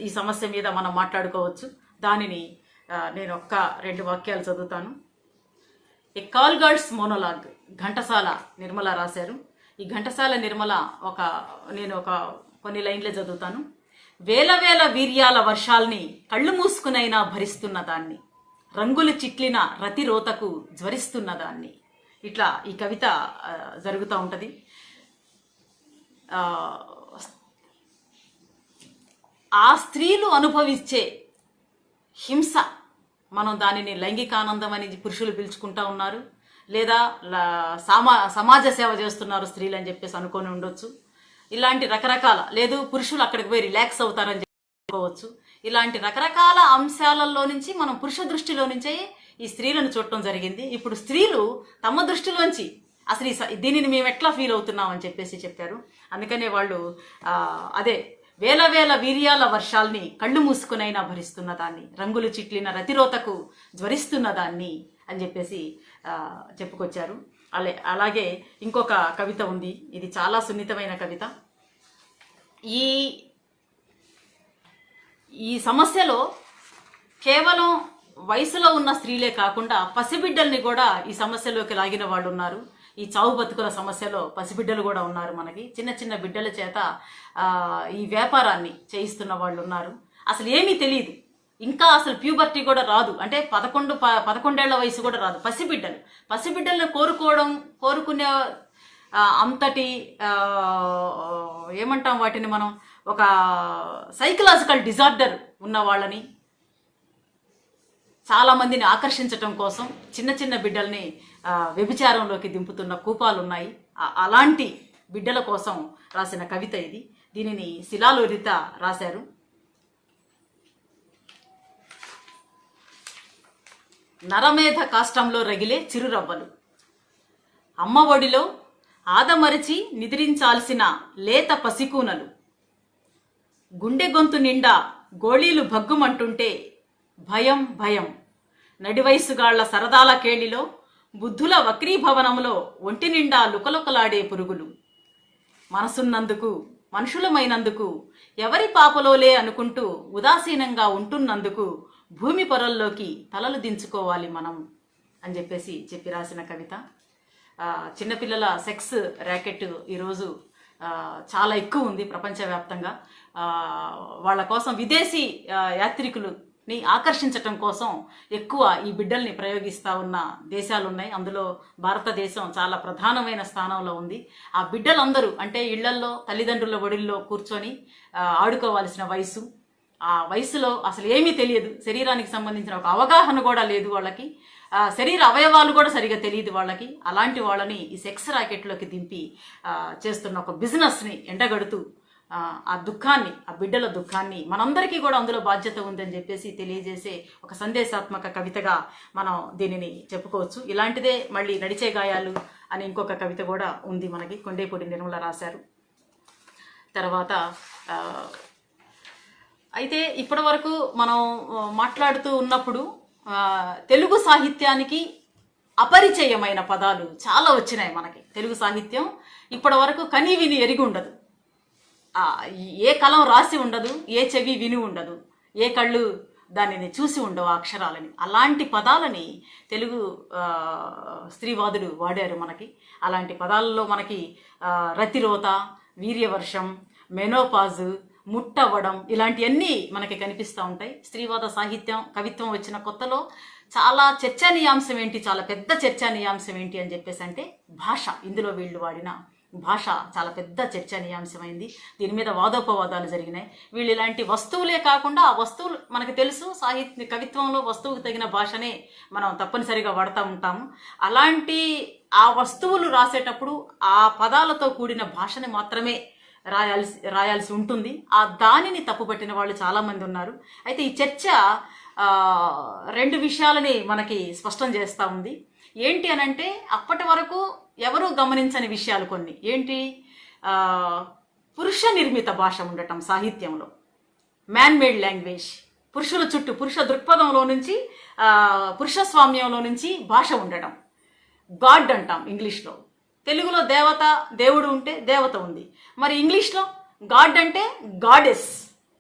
[SPEAKER 1] ఈ సమస్య మీద మనం మాట్లాడుకోవచ్చు. దానిని నేను 2 వాక్యాలు చదువుతాను. A call girls monologue, Ghantasala Nirmala రాశారు. ఈ ఘంటసాల నిర్మల నేను కొన్ని లైన్లే చదువుతాను. వేల వేల వీర్యాల వర్షాల్ని కళ్ళు మూసుకునైనా భరిస్తున్న దాన్ని, రంగులు చిట్లిన రతిరోతకు జ్వరిస్తున్న దాన్ని. ఇట్లా ఈ కవిత జరుగుతూ ఉంటుంది. ఆ స్త్రీలు అనుభవించే హింస, మనం దానిని లైంగికానందం అని పురుషులు పిలుచుకుంటా ఉన్నారు, లేదా సమాజ సేవ చేస్తున్నారు స్త్రీలు అని చెప్పేసి అనుకొని ఉండొచ్చు. ఇలాంటి రకరకాల, లేదు పురుషులు అక్కడికి పోయి రిలాక్స్ అవుతారని చెప్పుకోవచ్చు. ఇలాంటి రకరకాల అంశాలలో నుంచి మనం పురుష దృష్టిలో నుంచే ఈ స్త్రీలను చూడటం జరిగింది. ఇప్పుడు స్త్రీలు తమ దృష్టిలోంచి అసలు దీనిని మేము ఎట్లా ఫీల్ అవుతున్నాం అని చెప్పేసి చెప్పారు. అందుకనే వాళ్ళు అదే వేల వేల వీర్యాల వర్షాల్ని కళ్ళు మూసుకునైనా భరిస్తున్న దాన్ని, రంగులు చిట్లిన రతిరోతకు జ్వరిస్తున్న దాన్ని అని చెప్పేసి చెప్పుకొచ్చారు. అలాగే ఇంకొక కవిత ఉంది. ఇది చాలా సున్నితమైన కవిత. ఈ సమస్యలో కేవలం వయసులో ఉన్న స్త్రీలే కాకుండా పసిబిడ్డల్ని కూడా ఈ సమస్యలోకి లాగిన వాళ్ళు ఉన్నారు. ఈ చావు బతుకుల సమస్యలో పసిబిడ్డలు కూడా ఉన్నారు. మనకి చిన్న చిన్న బిడ్డల చేత ఈ వ్యాపారాన్ని చేయిస్తున్న వాళ్ళు ఉన్నారు. అసలు ఏమీ తెలియదు, ఇంకా అసలు ప్యూబర్టీ కూడా రాదు, అంటే 11 వయసు కూడా రాదు. పసిబిడ్డలను కోరుకునే అంతటి ఏమంటాం వాటిని మనం, ఒక సైకలాజికల్ డిజార్డర్ ఉన్న వాళ్ళని చాలా మందిని ఆకర్షించటం కోసం చిన్న చిన్న బిడ్డల్ని వ్యభిచారంలోకి దింపుతున్న కూపాలు ఉన్నాయి. అలాంటి బిడ్డల కోసం రాసిన కవిత ఇది. దీనిని శిలాలోలిత రాశారు. నరమేధ కాష్టంలో రగిలే చిరురవ్వలు, అమ్మ ఒడిలో ఆదమరిచి నిద్రించాల్సిన లేత పసికూనలు, గుండె గొంతు నిండా గోళీలు భగ్గుమంటుంటే భయం భయం, నడివయసుగాళ్ల సరదాల కేళిలో బుద్ధుల వక్రీభవనంలో ఒంటి నిండా లుకలుకలాడే పురుగులు, మనసున్నందుకు మనుషులమైనందుకు ఎవరి పాపలోలే అనుకుంటూ ఉదాసీనంగా ఉంటున్నందుకు భూమి పొరల్లోకి తలలు దించుకోవాలి మనం అని చెప్పి రాసిన కవిత. చిన్నపిల్లల సెక్స్ ర్యాకెట్ ఈరోజు చాలా ఎక్కువ ఉంది ప్రపంచవ్యాప్తంగా. వాళ్ళ కోసం విదేశీ యాత్రికులని ఆకర్షించటం కోసం ఎక్కువ ఈ బిడ్డల్ని ప్రయోగిస్తూ ఉన్న దేశాలు ఉన్నాయి. అందులో భారతదేశం చాలా ప్రధానమైన స్థానంలో ఉంది. ఆ బిడ్డలందరూ అంటే ఇళ్లల్లో తల్లిదండ్రుల ఒడిల్లో కూర్చొని ఆడుకోవాల్సిన వయసు, ఆ వయసులో అసలు ఏమీ తెలియదు, శరీరానికి సంబంధించిన ఒక అవగాహన కూడా లేదు వాళ్ళకి, శరీర అవయవాలు కూడా సరిగా తెలియదు వాళ్ళకి. అలాంటి వాళ్ళని ఈ సెక్స్ రాకెట్లోకి దింపి చేస్తున్న ఒక బిజినెస్ని ఎండగడుతూ ఆ దుఃఖాన్ని, ఆ బిడ్డల దుఃఖాన్ని, మనందరికీ కూడా అందులో బాధ్యత ఉందని చెప్పేసి తెలియజేసే ఒక సందేశాత్మక కవితగా మనం దీనిని చెప్పుకోవచ్చు. ఇలాంటిదే మళ్ళీ నడిచే గాయాలు అని ఇంకొక కవిత కూడా ఉంది మనకి, కొండేపూడి నిర్మల రాశారు. తర్వాత అయితే ఇప్పటి వరకు మనం మాట్లాడుతూ ఉన్నప్పుడు తెలుగు సాహిత్యానికి అపరిచయమైన పదాలు చాలా వచ్చినాయి మనకి. తెలుగు సాహిత్యం ఇప్పటి వరకు కని విని ఎరిగి ఉండదు, ఏ కలం రాసి ఉండదు, ఏ చెవి విని ఉండదు, ఏ కళ్ళు దానిని చూసి ఉండవు ఆ అక్షరాలని. అలాంటి పదాలని తెలుగు స్త్రీవాదులు వాడారు మనకి. అలాంటి పదాలలో మనకి రతిరోత, వీర్యవర్షం, మెనోపాజు, ముట్టవ్వడం ఇలాంటివన్నీ మనకి కనిపిస్తూ ఉంటాయి. స్త్రీవాద సాహిత్యం కవిత్వం వచ్చిన కొత్తలో చాలా చర్చానీయాంశం ఏంటి, చాలా పెద్ద చర్చానీయాంశం ఏంటి అని చెప్పేసి అంటే భాష. ఇందులో వీళ్ళు వాడిన భాష చాలా పెద్ద చర్చానీయాంశమైంది. దీని మీద వాదోపవాదాలు జరిగినాయి. వీళ్ళు ఇలాంటి వస్తువులే కాకుండా ఆ వస్తువులు మనకు తెలుసు, సాహిత్య కవిత్వంలో వస్తువుకు తగిన భాషనే మనం తప్పనిసరిగా వాడుతూ ఉంటాము. అలాంటి ఆ వస్తువులు రాసేటప్పుడు ఆ పదాలతో కూడిన భాషని మాత్రమే రాయాల్సి ఉంటుంది. ఆ దానిని తప్పుపట్టిన వాళ్ళు చాలామంది ఉన్నారు. అయితే ఈ చర్చ రెండు విషయాలని మనకి స్పష్టం చేస్తూ ఉంది. ఏంటి అనంటే అప్పటి వరకు ఎవరూ గమనించని విషయాలు కొన్ని. ఏంటి, పురుష నిర్మిత భాష ఉండటం సాహిత్యంలో, మ్యాన్ మేడ్ లాంగ్వేజ్, పురుషుల చుట్టూ పురుష దృక్పథంలో నుంచి పురుషస్వామ్యంలో నుంచి భాష ఉండటం. గాడ్ అంటాం ఇంగ్లీష్లో, తెలుగులో దేవత దేవుడు ఉంటే దేవత ఉంది, మరి ఇంగ్లీష్లో గాడ్ అంటే గాడెస్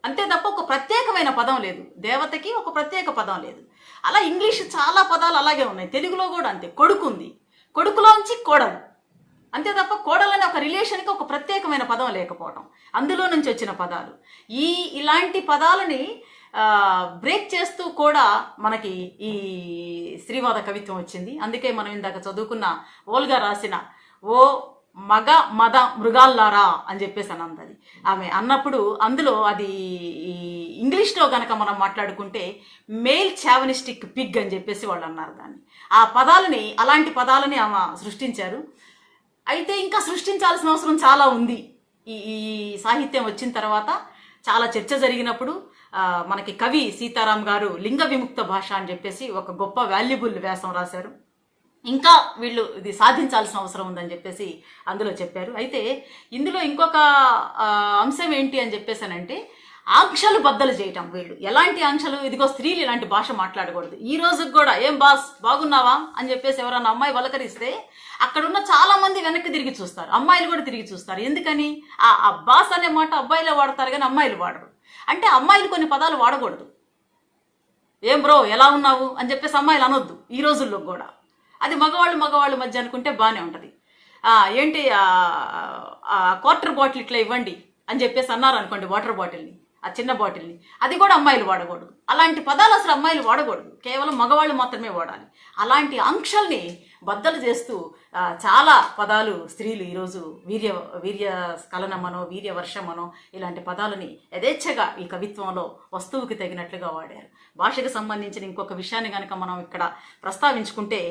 [SPEAKER 1] అంతే తప్ప ఒక ప్రత్యేకమైన పదం లేదు. దేవతకి ఒక ప్రత్యేక పదం లేదు. అలా ఇంగ్లీష్ చాలా పదాలు అలాగే ఉన్నాయి. తెలుగులో కూడా అంతే. కొడుకు ఉంది, కొడుకులోంచి కోడలు అంతే తప్ప కోడలని ఒక రిలేషన్కి ఒక ప్రత్యేకమైన పదం లేకపోవడం, అందులో నుంచి వచ్చిన పదాలు. ఇలాంటి పదాలని బ్రేక్ చేస్తూ కూడా మనకి ఈ స్త్రీవాద కవిత్వం వచ్చింది. అందుకే మనం ఇందాక చదువుకున్న ఓల్గా రాసిన ఓ మగ మద మృగాల్లారా అని చెప్పేసి అన్నది ఆమె అన్నప్పుడు, అందులో అది ఇంగ్లీష్లో కనుక మనం మాట్లాడుకుంటే మేల్ చావనిస్టిక్ పిగ్ అని చెప్పేసి వాళ్ళు అన్నారు దాన్ని. ఆ పదాలని, అలాంటి పదాలని ఆమె సృష్టించారు. అయితే ఇంకా సృష్టించాల్సిన అవసరం చాలా ఉంది. ఈ సాహిత్యం వచ్చిన తర్వాత చాలా చర్చ జరిగినప్పుడు మనకి కవి సీతారాం గారు లింగ విముక్త భాష అని చెప్పేసి ఒక గొప్ప వాల్యుబుల్ వ్యాసం రాశారు. ఇంకా వీళ్ళు ఇది సాధించాల్సిన అవసరం ఉందని చెప్పేసి అందులో చెప్పారు. అయితే ఇందులో ఇంకొక అంశం ఏంటి అని చెప్పేసానంటే ఆంక్షలు బద్దలు చేయటం. వీళ్ళు ఎలాంటి ఆంక్షలు, ఇదిగో స్త్రీలు ఇలాంటి భాష మాట్లాడకూడదు. ఈ రోజుకి కూడా ఏం బాస్ బాగున్నావా అని చెప్పేసి ఎవరన్నా అమ్మాయి వలకరిస్తే అక్కడున్న చాలా మంది వెనక్కి తిరిగి చూస్తారు, అమ్మాయిలు కూడా తిరిగి చూస్తారు. ఎందుకని, ఆ బాస్ అనే మాట అబ్బాయిలే వాడతారు కానీ అమ్మాయిలు వాడరు. అంటే అమ్మాయిలు కొన్ని పదాలు వాడకూడదు. ఏం బ్రో ఎలా ఉన్నావు అని చెప్పేసి అమ్మాయిలు అనొద్దు ఈ రోజుల్లో కూడా. అది మగవాళ్ళు మధ్య అనుకుంటే బాగానే ఉంటుంది. ఏంటి క్వార్టర్ బాటిల్ ఇట్లా ఇవ్వండి అని చెప్పేసి అన్నారు అనుకోండి, వాటర్ బాటిల్ని, ఆ చిన్న బాటిల్ని, అది కూడా అమ్మాయిలు వాడకూడదు. అలాంటి పదాలు అసలు అమ్మాయిలు వాడకూడదు, కేవలం మగవాళ్ళు మాత్రమే వాడాలి. అలాంటి ఆంక్షల్ని బద్దలు చేస్తూ చాలా పదాలు స్త్రీలు ఈరోజు వీర్య స్ఖలనమనో, వీర్యవర్షమనో ఇలాంటి పదాలని యథేచ్ఛగా ఈ కవిత్వంలో వస్తువుకి తగినట్లుగా వాడారు. భాషకు సంబంధించిన ఇంకొక విషయాన్ని కనుక మనం ఇక్కడ ప్రస్తావించుకుంటే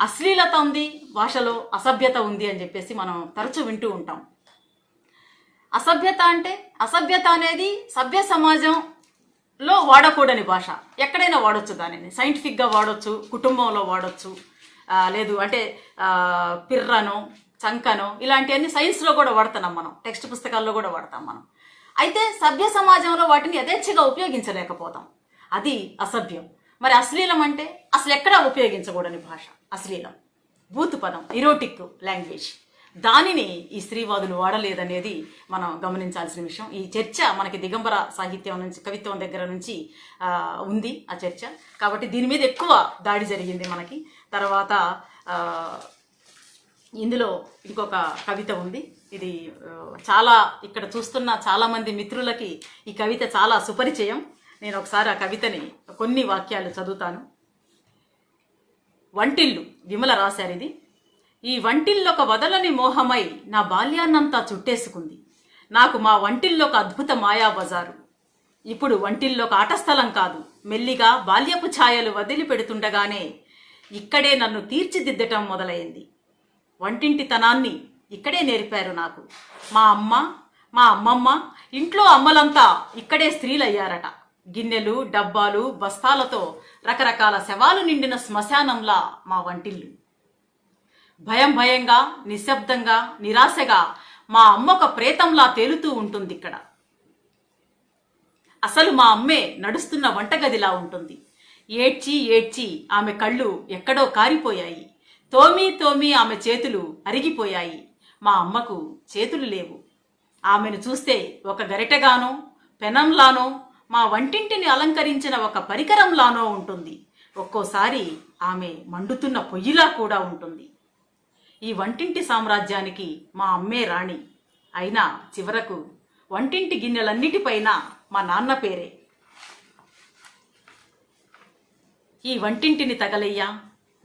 [SPEAKER 1] అశ్లీలత ఉంది భాషలో, అసభ్యత ఉంది అని చెప్పేసి మనం తరచూ వింటూ ఉంటాం. అసభ్యత అనేది సభ్య సమాజంలో వాడకూడని భాష. ఎక్కడైనా వాడొచ్చు, దానిని సైంటిఫిక్గా వాడొచ్చు, కుటుంబంలో వాడొచ్చు, లేదు అంటే పిర్రనో చంకనో ఇలాంటివన్నీ సైన్స్లో కూడా వాడుతున్నాం మనం, టెక్స్ట్ పుస్తకాల్లో కూడా వాడతాం మనం. అయితే సభ్య సమాజంలో వాటిని యథేచ్ఛగా ఉపయోగించలేకపోతాం, అది అసభ్యం. మరి అశ్లీలం అంటే అసలు ఎక్కడా ఉపయోగించకూడని భాష అశ్లీలం, బూతు పదం, ఇరోటిక్ లాంగ్వేజ్. దానిని ఈ స్త్రీవాదులు వాడలేదనేది మనం గమనించాల్సిన విషయం. ఈ చర్చ మనకి దిగంబర సాహిత్యం నుంచి, కవిత్వం దగ్గర నుంచి ఉంది ఆ చర్చ. కాబట్టి దీని మీద ఎక్కువ దాడి జరిగింది మనకి. తర్వాత ఇందులో ఇంకొక కవిత ఉంది. ఇది చాలా ఇక్కడ చూస్తున్న చాలామంది మిత్రులకి ఈ కవిత చాలా సుపరిచయం. నేను ఒకసారి ఆ కవితని కొన్ని వాక్యాలు చదువుతాను. వంటిల్లు, విమల రాశారు ఇది. ఈ వంటిల్లొక వదలని మోహమై నా బాల్యాన్నంతా చుట్టేసుకుంది. నాకు మా వంటిల్లొక అద్భుత మాయా బజారు. ఇప్పుడు వంటిల్లో ఒక ఆటస్థలం కాదు, మెల్లిగా బాల్యపు ఛాయలు వదిలిపెడుతుండగానే ఇక్కడే నన్ను తీర్చిదిద్దటం మొదలైంది. వంటింటితనాన్ని ఇక్కడే నేర్పారు నాకు. మా అమ్మ, మా అమ్మమ్మ, ఇంట్లో అమ్మలంతా ఇక్కడే స్త్రీలయ్యారట. గిన్నెలు, డబ్బాలు, బస్తాలతో రకరకాల శవాలు నిండిన శ్మశానంలా మా వంటిల్లు. భయం భయంగా, నిశ్శబ్దంగా, నిరాశగా మా అమ్మ ఒక ప్రేతంలా తేలుతూ ఉంటుంది ఇక్కడ. అసలు మా అమ్మే నడుస్తున్న వంటగదిలా ఉంటుంది. ఏడ్చి ఏడ్చి ఆమె కళ్ళు ఎక్కడో కారిపోయాయి. తోమి తోమి ఆమె చేతులు అరిగిపోయాయి. మా అమ్మకు చేతులు లేవు. ఆమెను చూస్తే ఒక గరిటెగానో, పెనంలానో, మా వంటింటిని అలంకరించిన ఒక పరికరంలానో ఉంటుంది. ఒక్కోసారి ఆమె మండుతున్న పొయ్యిలా కూడా ఉంటుంది. ఈ వంటింటి సామ్రాజ్యానికి మా అమ్మే రాణి. అయినా చివరకు వంటింటి గిన్నెలన్నిటిపైన మా నాన్న పేరే. ఈ వంటింటిని తగలయ్యా,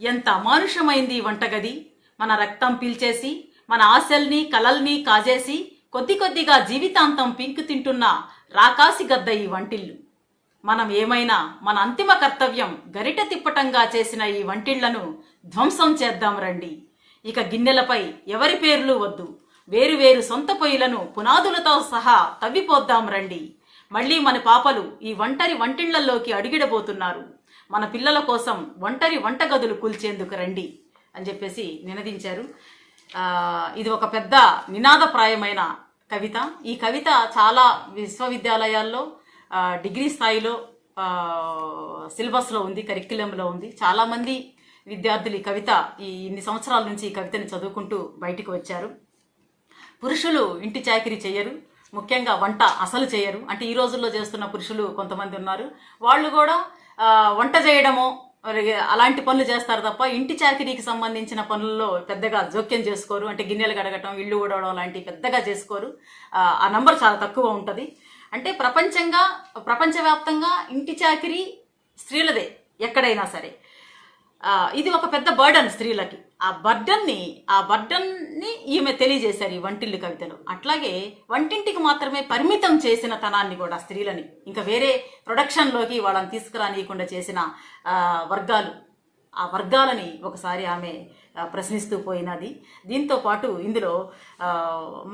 [SPEAKER 1] ఎంత అమానుషమైంది ఈ వంటగది. మన రక్తం పీల్చేసి, మన ఆశల్ని కలల్ని కాజేసి, కొద్ది కొద్దిగా జీవితాంతం పింకు తింటున్న రాకాసి గద్ద ఈ వంటిల్లు. మనం ఏమైనా మన అంతిమ కర్తవ్యం గరిట తిప్పటంగా చేసిన ఈ వంటిళ్లను ధ్వంసం చేద్దాం రండి. ఇక గిన్నెలపై ఎవరి పేర్లు వద్దు. వేరు వేరు సొంత పొయ్యిలను పునాదులతో సహా తవ్విపోద్దాం రండి. మళ్ళీ మన పాపలు ఈ ఒంటరి వంటిళ్లలోకి అడుగిడబోతున్నారు. మన పిల్లల కోసం ఒంటరి వంటగదులు కూల్చేందుకు రండి అని చెప్పేసి నినదించారు. ఇది ఒక పెద్ద నినాదప్రాయమైన కవిత. ఈ కవిత చాలా విశ్వవిద్యాలయాల్లో డిగ్రీ స్థాయిలో సిలబస్లో ఉంది, కరిక్యులంలో ఉంది. చాలామంది విద్యార్థులు ఈ కవిత ఇన్ని సంవత్సరాల నుంచి ఈ కవితని చదువుకుంటూ బయటికి వచ్చారు. పురుషులు ఇంటి చాకిరీ చేయరు, ముఖ్యంగా వంట అసలు చేయరు. అంటే ఈ రోజుల్లో చేస్తున్న పురుషులు కొంతమంది ఉన్నారు. వాళ్ళు కూడా వంట చేయడమో అలాంటి పనులు చేస్తారు తప్ప ఇంటి చాకిరీకి సంబంధించిన పనుల్లో పెద్దగా జోక్యం చేసుకోరు. అంటే గిన్నెలు కడగటం, ఇల్లు ఊడవడం లాంటివి పెద్దగా చేసుకోరు. ఆ నంబర్ చాలా తక్కువ ఉంటుంది. అంటే ప్రపంచవ్యాప్తంగా ఇంటి చాకిరీ స్త్రీలదే ఎక్కడైనా సరే. ఇది ఒక పెద్ద బర్డన్ స్త్రీలకి. ఆ బర్డన్ని ఈమె తెలియజేశారు ఈ వంటిల్లు కవితలో. అట్లాగే వంటింటికి మాత్రమే పరిమితం చేసిన తనాన్ని కూడా స్త్రీలని ఇంకా వేరే ప్రొడక్షన్లోకి వాళ్ళని తీసుకురానియకుండా చేసిన వర్గాలు, ఆ వర్గాలని ఒకసారి ఆమె ప్రశ్నిస్తూ పోయినది. దీంతో పాటు ఇందులో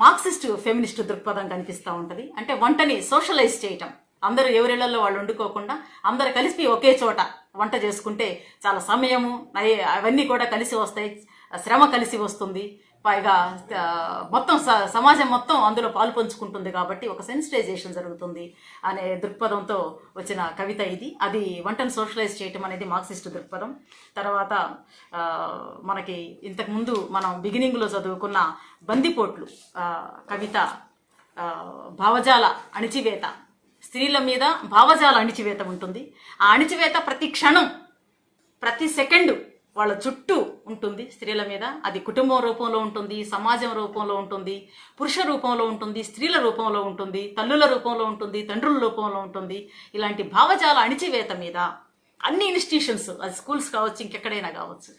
[SPEAKER 1] మార్క్సిస్ట్ ఫెమినిస్ట్ దృక్పథం కనిపిస్తూ ఉంటుంది. అంటే వంటని సోషలైజ్ చేయటం, అందరూ ఎవరిళ్లలో వాళ్ళు వండుకోకుండా అందరు కలిసి ఒకే చోట వంట చేసుకుంటే చాలా సమయము అవన్నీ కూడా కలిసి వస్తాయి, శ్రమ కలిసి వస్తుంది, పైగా మొత్తం సమాజం మొత్తం అందులో పాలు పంచుకుంటుంది. కాబట్టి ఒక సెన్సిటైజేషన్ జరుగుతుంది అనే దృక్పథంతో వచ్చిన కవిత ఇది. అది వంటను సోషలైజ్ చేయటం అనేది మార్క్సిస్ట్ దృక్పథం. తర్వాత మనకి ఇంతకుముందు మనం బిగినింగ్లో చదువుకున్న బందిపోట్లు కవిత భావజాల అణిచివేత. స్త్రీల మీద భావజాల అణిచివేత ఉంటుంది. ఆ అణిచివేత ప్రతి క్షణం, ప్రతి సెకండు వాళ్ళ చుట్టూ ఉంటుంది స్త్రీల మీద. అది కుటుంబం రూపంలో ఉంటుంది, సమాజం రూపంలో ఉంటుంది, పురుష రూపంలో ఉంటుంది, స్త్రీల రూపంలో ఉంటుంది, తల్లుల రూపంలో ఉంటుంది, తండ్రుల రూపంలో ఉంటుంది. ఇలాంటి భావజాల అణిచివేత మీద అన్ని ఇన్స్టిట్యూషన్స్, అది స్కూల్స్ కావచ్చు, ఇంకెక్కడైనా కావచ్చు,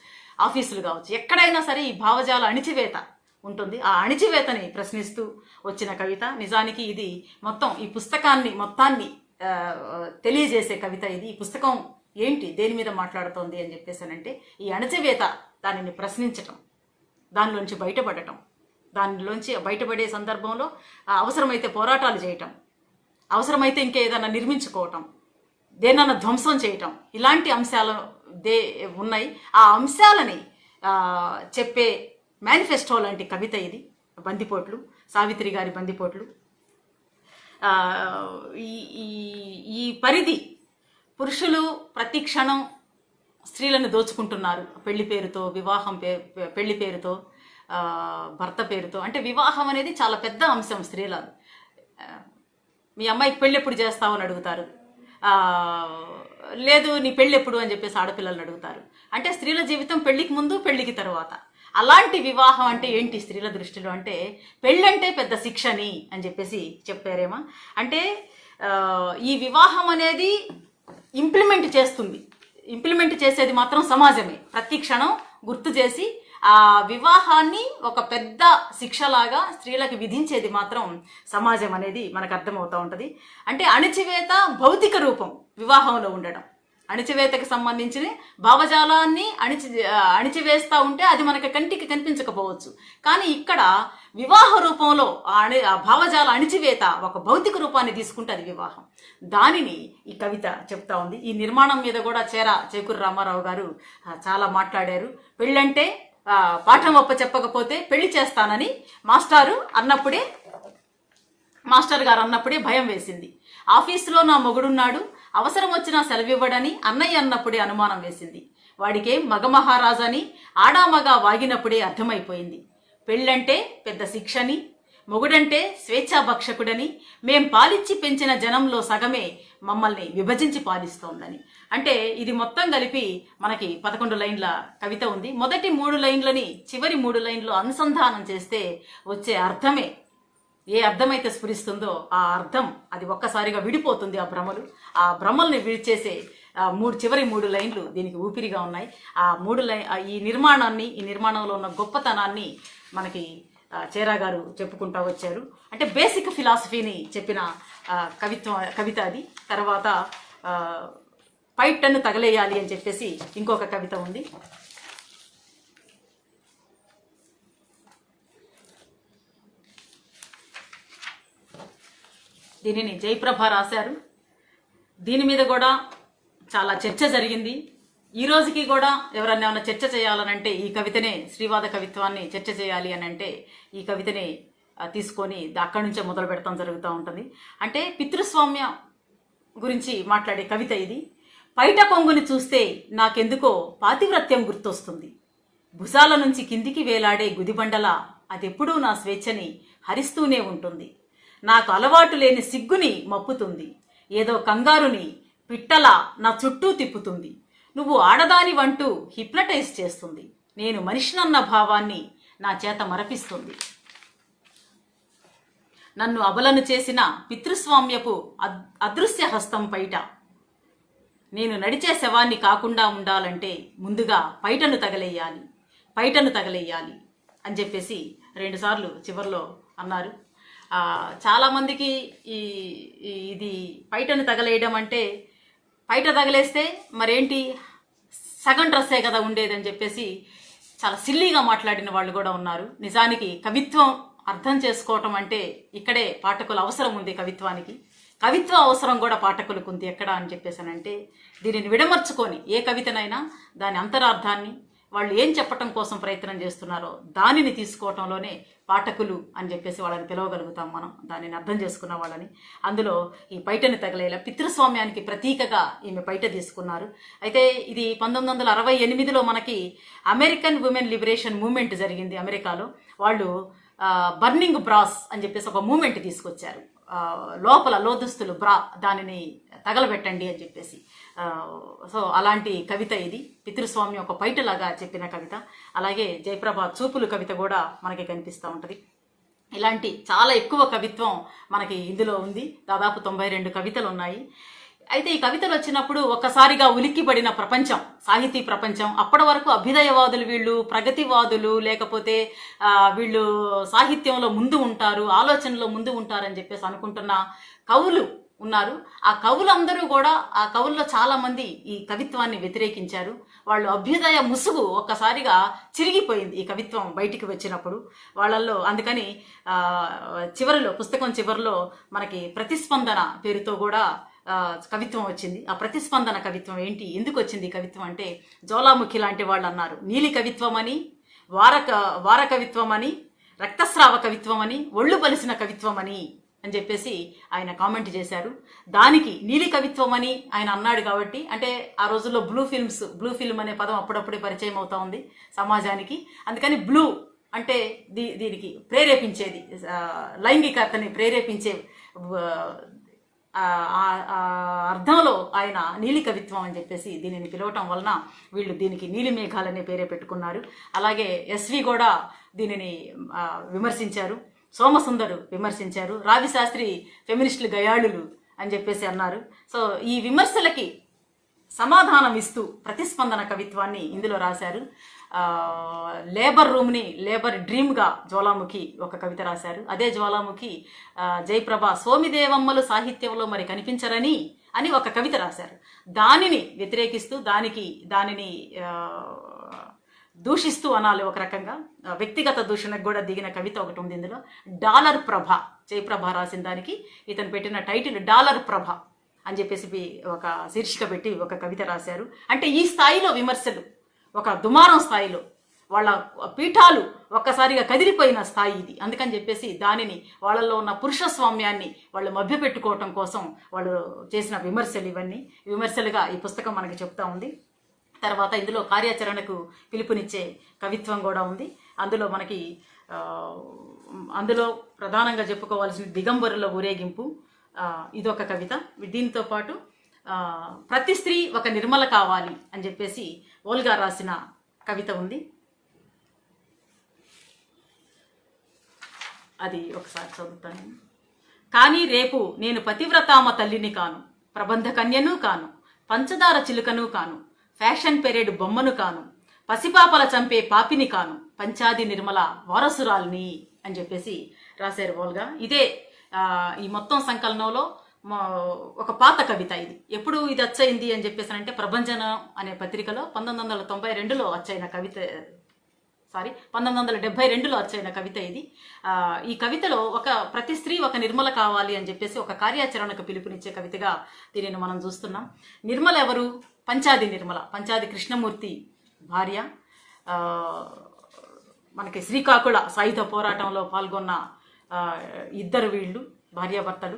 [SPEAKER 1] ఆఫీసులు కావచ్చు, ఎక్కడైనా సరే ఈ భావజాల అణిచివేత ఉంటుంది. ఆ అణిచివేతని ప్రశ్నిస్తూ వచ్చిన కవిత. నిజానికి ఇది మొత్తం ఈ పుస్తకాన్ని మొత్తాన్ని తెలియజేసే కవిత ఇది. ఈ పుస్తకం ఏంటి, దేని మీద మాట్లాడుతోంది అని చెప్పేసానంటే ఈ అణచివేత, దానిని ప్రశ్నించటం, దానిలోంచి బయటపడటం, దానిలోంచి బయటపడే సందర్భంలో అవసరమైతే పోరాటాలు చేయటం, అవసరమైతే ఇంకేదైనా నిర్మించుకోవటం, దేనన్నా ధ్వంసం చేయటం, ఇలాంటి అంశాలు ఉన్నాయి. ఆ అంశాలని చెప్పే మేనిఫెస్టో లాంటి కవిత ఇది. బందిపోట్లు, సావిత్రి గారి బందిపోట్లు. ఈ పరిధి, పురుషులు ప్రతి క్షణం స్త్రీలను దోచుకుంటున్నారు. పెళ్లి పేరుతో, వివాహం పెళ్లి పేరుతో, భర్త పేరుతో. అంటే వివాహం అనేది చాలా పెద్ద అంశం స్త్రీల. మీ అమ్మాయికి పెళ్ళి ఎప్పుడు చేస్తావు అని అడుగుతారు. లేదు నీ పెళ్ళి ఎప్పుడు అని చెప్పేసి ఆడపిల్లలను అడుగుతారు. అంటే స్త్రీల జీవితం పెళ్లికి ముందు, పెళ్లికి తర్వాత. అలాంటి వివాహం అంటే ఏంటి స్త్రీల దృష్టిలో అంటే పెళ్ళంటే పెద్ద శిక్షని అని చెప్పేసి చెప్పారేమో. అంటే ఈ వివాహం అనేది ఇంప్లిమెంట్ చేసేది మాత్రం సమాజమే. ప్రతి క్షణం గుర్తు చేసి ఆ వివాహాన్ని ఒక పెద్ద శిక్షలాగా స్త్రీలకు విధించేది మాత్రం సమాజం అనేది మనకు అర్థమవుతూ ఉంటుంది. అంటే అణచివేత భౌతిక రూపం వివాహంలో ఉండడం, అణచివేతకు సంబంధించిన భావజాలాన్ని అణిచివేస్తూ ఉంటే అది మనకి కంటికి కనిపించకపోవచ్చు. కానీ ఇక్కడ వివాహ రూపంలో ఆ భావజాల అణిచివేత ఒక భౌతిక రూపాన్ని తీసుకుంటే అది వివాహం. దానిని ఈ కవిత చెప్తా ఉంది. ఈ నిర్మాణం మీద కూడా చేకూరి రామారావు గారు చాలా మాట్లాడారు. పెళ్ళంటే పాఠం చెప్పకపోతే పెళ్లి చేస్తానని మాస్టర్ గారు అన్నప్పుడే భయం వేసింది. ఆఫీసులో నా మొగుడున్నాడు, అవసరం వచ్చినా సెలవివ్వడని అన్నయ్య అన్నప్పుడే అనుమానం వేసింది. వాడికేం మగమహారాజని ఆడామగా వాగినప్పుడే అర్థమైపోయింది. పెళ్ళంటే పెద్ద శిక్షని, మొగుడంటే స్వేచ్ఛాభక్షకుడని, మేం పాలిచ్చి పెంచిన జనంలో సగమే మమ్మల్ని విభజించి పాలిస్తోందని. అంటే ఇది మొత్తం కలిపి మనకి 11 లైన్ల కవిత ఉంది. మొదటి 3 లైన్లని చివరి 3 లైన్లు అనుసంధానం చేస్తే వచ్చే అర్థమే, ఏ అర్థమైతే స్ఫురిస్తుందో ఆ అర్థం అది ఒక్కసారిగా విడిపోతుంది. ఆ భ్రమల్ని విడిచేసే చివరి 3 లైన్లు దీనికి ఊపిరిగా ఉన్నాయి. ఈ నిర్మాణంలో ఉన్న గొప్పతనాన్ని మనకి చేరా గారు చెప్పుకుంటూ వచ్చారు. అంటే బేసిక్ ఫిలాసఫీని చెప్పిన కవిత అది. తర్వాత పైటన్ను తగలేయాలి అని చెప్పేసి ఇంకొక కవిత ఉంది. దీనిని జయప్రభ రాశారు. దీని మీద కూడా చాలా చర్చ జరిగింది. ఈ రోజుకి కూడా ఎవరన్నా ఏమైనా చర్చ చేయాలనంటే ఈ కవితనే, శ్రీవాద కవిత్వాన్ని చర్చ చేయాలి అని అంటే ఈ కవితనే తీసుకొని అక్కడి నుంచే మొదలు పెడతాం జరుగుతూ ఉంటుంది. అంటే పితృస్వామ్య గురించి మాట్లాడే కవిత ఇది. పైట కొంగుని చూస్తే నాకెందుకో పాతివ్రత్యం గుర్తొస్తుంది. భుజాల నుంచి కిందికి వేలాడే గుదిబండల అదెప్పుడూ నా స్వేచ్ఛని హరిస్తూనే ఉంటుంది. నాకు అలవాటు లేని సిగ్గుని మప్పుతుంది. ఏదో కంగారుని పిట్టలా నా చుట్టూ తిప్పుతుంది. నువ్వు ఆడదాని వంటూ హిప్నటైజ్ చేస్తుంది. నేను మనిషినన్న భావాన్ని నా చేత మరపిస్తుంది. నన్ను అబలను చేసిన పితృస్వామ్యపు అదృశ్య హస్తం పైట. నేను నడిచే శవాన్ని కాకుండా ఉండాలంటే ముందుగా పైటను తగలేయాలి అని చెప్పేసి 2 సార్లు చివరిలో అన్నారు. చాలామందికి ఇది పైటను తగలేయడం అంటే పైట తగలేస్తే మరేంటి సగం డ్రెస్సే కదా ఉండేదని చెప్పేసి చాలా సిల్లీగా మాట్లాడిన వాళ్ళు కూడా ఉన్నారు. నిజానికి కవిత్వం అర్థం చేసుకోవటం అంటే ఇక్కడే పాఠకుల అవసరం ఉంది. కవిత్వ అవసరం కూడా పాఠకులకు ఉంది. ఎక్కడ అని చెప్పేసానంటే దీనిని విడమర్చుకొని ఏ కవితనైనా దాని అంతరార్థాన్ని వాళ్ళు ఏం చెప్పటం కోసం ప్రయత్నం చేస్తున్నారో దానిని తీసుకోవటంలోనే పాఠకులు అని చెప్పేసి వాళ్ళని పిలవగలుగుతాం మనం, దానిని అర్థం చేసుకున్న వాళ్ళని. అందులో ఈ పైటని తగలేలా పితృస్వామ్యానికి ప్రతీకగా ఈమె పైట తీసుకున్నారు. అయితే ఇది 1968లో మనకి అమెరికన్ ఉమెన్ లిబరేషన్ మూమెంట్ జరిగింది అమెరికాలో. వాళ్ళు బర్నింగ్ బ్రాస్ అని చెప్పేసి ఒక మూమెంట్ తీసుకొచ్చారు. లోపల లోదుస్తులు బ్రా దానిని తగలబెట్టండి అని చెప్పేసి. సో అలాంటి కవిత ఇది. పితృస్వామ్యం ఒక పైటలాగా చెప్పిన కవిత. అలాగే జయప్రభ చూపులు కవిత కూడా మనకి కనిపిస్తూ ఉంటుంది. ఇలాంటి చాలా ఎక్కువ కవిత్వం మనకి ఇందులో ఉంది. దాదాపు 92 కవితలు ఉన్నాయి. అయితే ఈ కవితలు వచ్చినప్పుడు ఒక్కసారిగా ఉలిక్కిపడిన ప్రపంచం, సాహితీ ప్రపంచం. అప్పటి వరకు అభ్యుదయవాదులు వీళ్ళు, ప్రగతివాదులు, లేకపోతే వీళ్ళు సాహిత్యంలో ముందు ఉంటారు, ఆలోచనలో ముందు ఉంటారని చెప్పేసి అనుకుంటున్న కవులు ఉన్నారు. ఆ కవులందరూ కూడా, ఆ కవుల్లో చాలా మంది ఈ కవిత్వాన్ని వ్యతిరేకించారు. వాళ్ళు అభ్యుదయ ముసుగు ఒక్కసారిగా చిరిగిపోయింది ఈ కవిత్వం బయటికి వచ్చినప్పుడు వాళ్ళల్లో. అందుకని పుస్తకం చివరిలో మనకి ప్రతిస్పందన పేరుతో కూడా కవిత్వం వచ్చింది. ఆ ప్రతిస్పందన కవిత్వం ఏంటి, ఎందుకు వచ్చింది ఈ కవిత్వం అంటే, జ్వాలాముఖి లాంటి వాళ్ళు అన్నారు నీలి కవిత్వం అని, వార కవిత్వం అని, రక్తస్రావ కవిత్వం అని, ఒళ్ళు బలిసిన కవిత్వం అని చెప్పేసి ఆయన కామెంట్ చేశారు. దానికి నీలి కవిత్వం అని ఆయన అన్నాడు కాబట్టి, అంటే ఆ రోజుల్లో బ్లూ ఫిల్మ్ అనే పదం అప్పుడప్పుడే పరిచయం అవుతా ఉంది సమాజానికి. అందుకని బ్లూ అంటే దీనికి ప్రేరేపించేది, లైంగికతని ప్రేరేపించే అర్థంలో ఆయన నీలి కవిత్వం అని చెప్పేసి దీనిని పిలవటం వలన వీళ్ళు దీనికి నీలి మేఘాలనే పేరే పెట్టుకున్నారు. అలాగే ఎస్వి కూడా దీనిని విమర్శించారు, సోమసుందరు విమర్శించారు, రావిశాస్త్రి ఫెమినిస్టులు గయాళులు అని చెప్పేసి అన్నారు. సో ఈ విమర్శలకి సమాధానం ఇస్తూ ప్రతిస్పందన కవిత్వాన్ని ఇందులో రాశారు. లేబర్ రూమ్ని లేబర్ డ్రీమ్గా జ్వాలాముఖి ఒక కవిత రాశారు. అదే జ్వాలాముఖి జయప్రభ సోమిదేవమ్మలు సాహిత్యంలో మరి కనిపించరని అని ఒక కవిత రాశారు. దానిని వ్యతిరేకిస్తూ దానిని దూషిస్తూ అనాలి, ఒక రకంగా వ్యక్తిగత దూషణకు కూడా దిగిన కవిత ఒకటి ఉంది ఇందులో. డాలర్ ప్రభ, జయప్రభ రాసిన దానికి ఇతను పెట్టిన టైటిల్ డాలర్ ప్రభ అని చెప్పేసి ఒక శీర్షిక పెట్టి ఒక కవిత రాశారు. అంటే ఈ స్థాయిలో విమర్శలు, ఒక దుమారం స్థాయిలో వాళ్ళ పీఠాలు ఒక్కసారిగా కదిలిపోయిన స్థాయి ఇది. అందుకని చెప్పేసి దానిని, వాళ్ళల్లో ఉన్న పురుషస్వామ్యాన్ని వాళ్ళు మభ్యపెట్టుకోవటం కోసం వాళ్ళు చేసిన విమర్శలు, ఇవన్నీ విమర్శలుగా ఈ పుస్తకం మనకి చెప్తా ఉంది. తర్వాత ఇందులో కార్యాచరణకు పిలుపునిచ్చే కవిత్వం కూడా ఉంది. అందులో ప్రధానంగా చెప్పుకోవాల్సిన దిగంబరుల ఊరేగింపు, ఇదొక కవిత. దీంతో పాటు ప్రతి స్త్రీ ఒక నిర్మల కావాలి అని చెప్పేసి ఓల్గా రాసిన కవిత ఉంది. అది ఒకసారి చదువుతాను. కానీ రేపు నేను పతివ్రతామ తల్లిని కాను, ప్రబంధ కన్యను కాను, పంచదార చిలుకను కాను, ఫ్యాషన్ పెరేడ్ బొమ్మను కాను, పసిపాపల చంపే పాపిని కాను, పంచాది నిర్మల వారసురాల్ని అని చెప్పేసి రాశారు ఓల్గా. ఇదే ఈ మొత్తం సంకలనంలో ఒక పాత కవిత. ఎప్పుడు ఇది వచ్చయింది అని చెప్పేసి అంటే ప్రభంజనం అనే పత్రికలో 1992లో వచ్చైన కవిత, 1972లో వచ్చైన కవిత ఇది. ఈ కవితలో ప్రతి స్త్రీ ఒక నిర్మల కావాలి అని చెప్పేసి ఒక కార్యాచరణకు పిలుపునిచ్చే కవితగా దీనిని మనం చూస్తున్నాం. నిర్మల ఎవరు? పంచాది నిర్మల, పంచాది కృష్ణమూర్తి భార్య. మనకి శ్రీకాకుళ సాయుధ పోరాటంలో పాల్గొన్న ఇద్దరు వీళ్ళు భార్యాభర్తలు.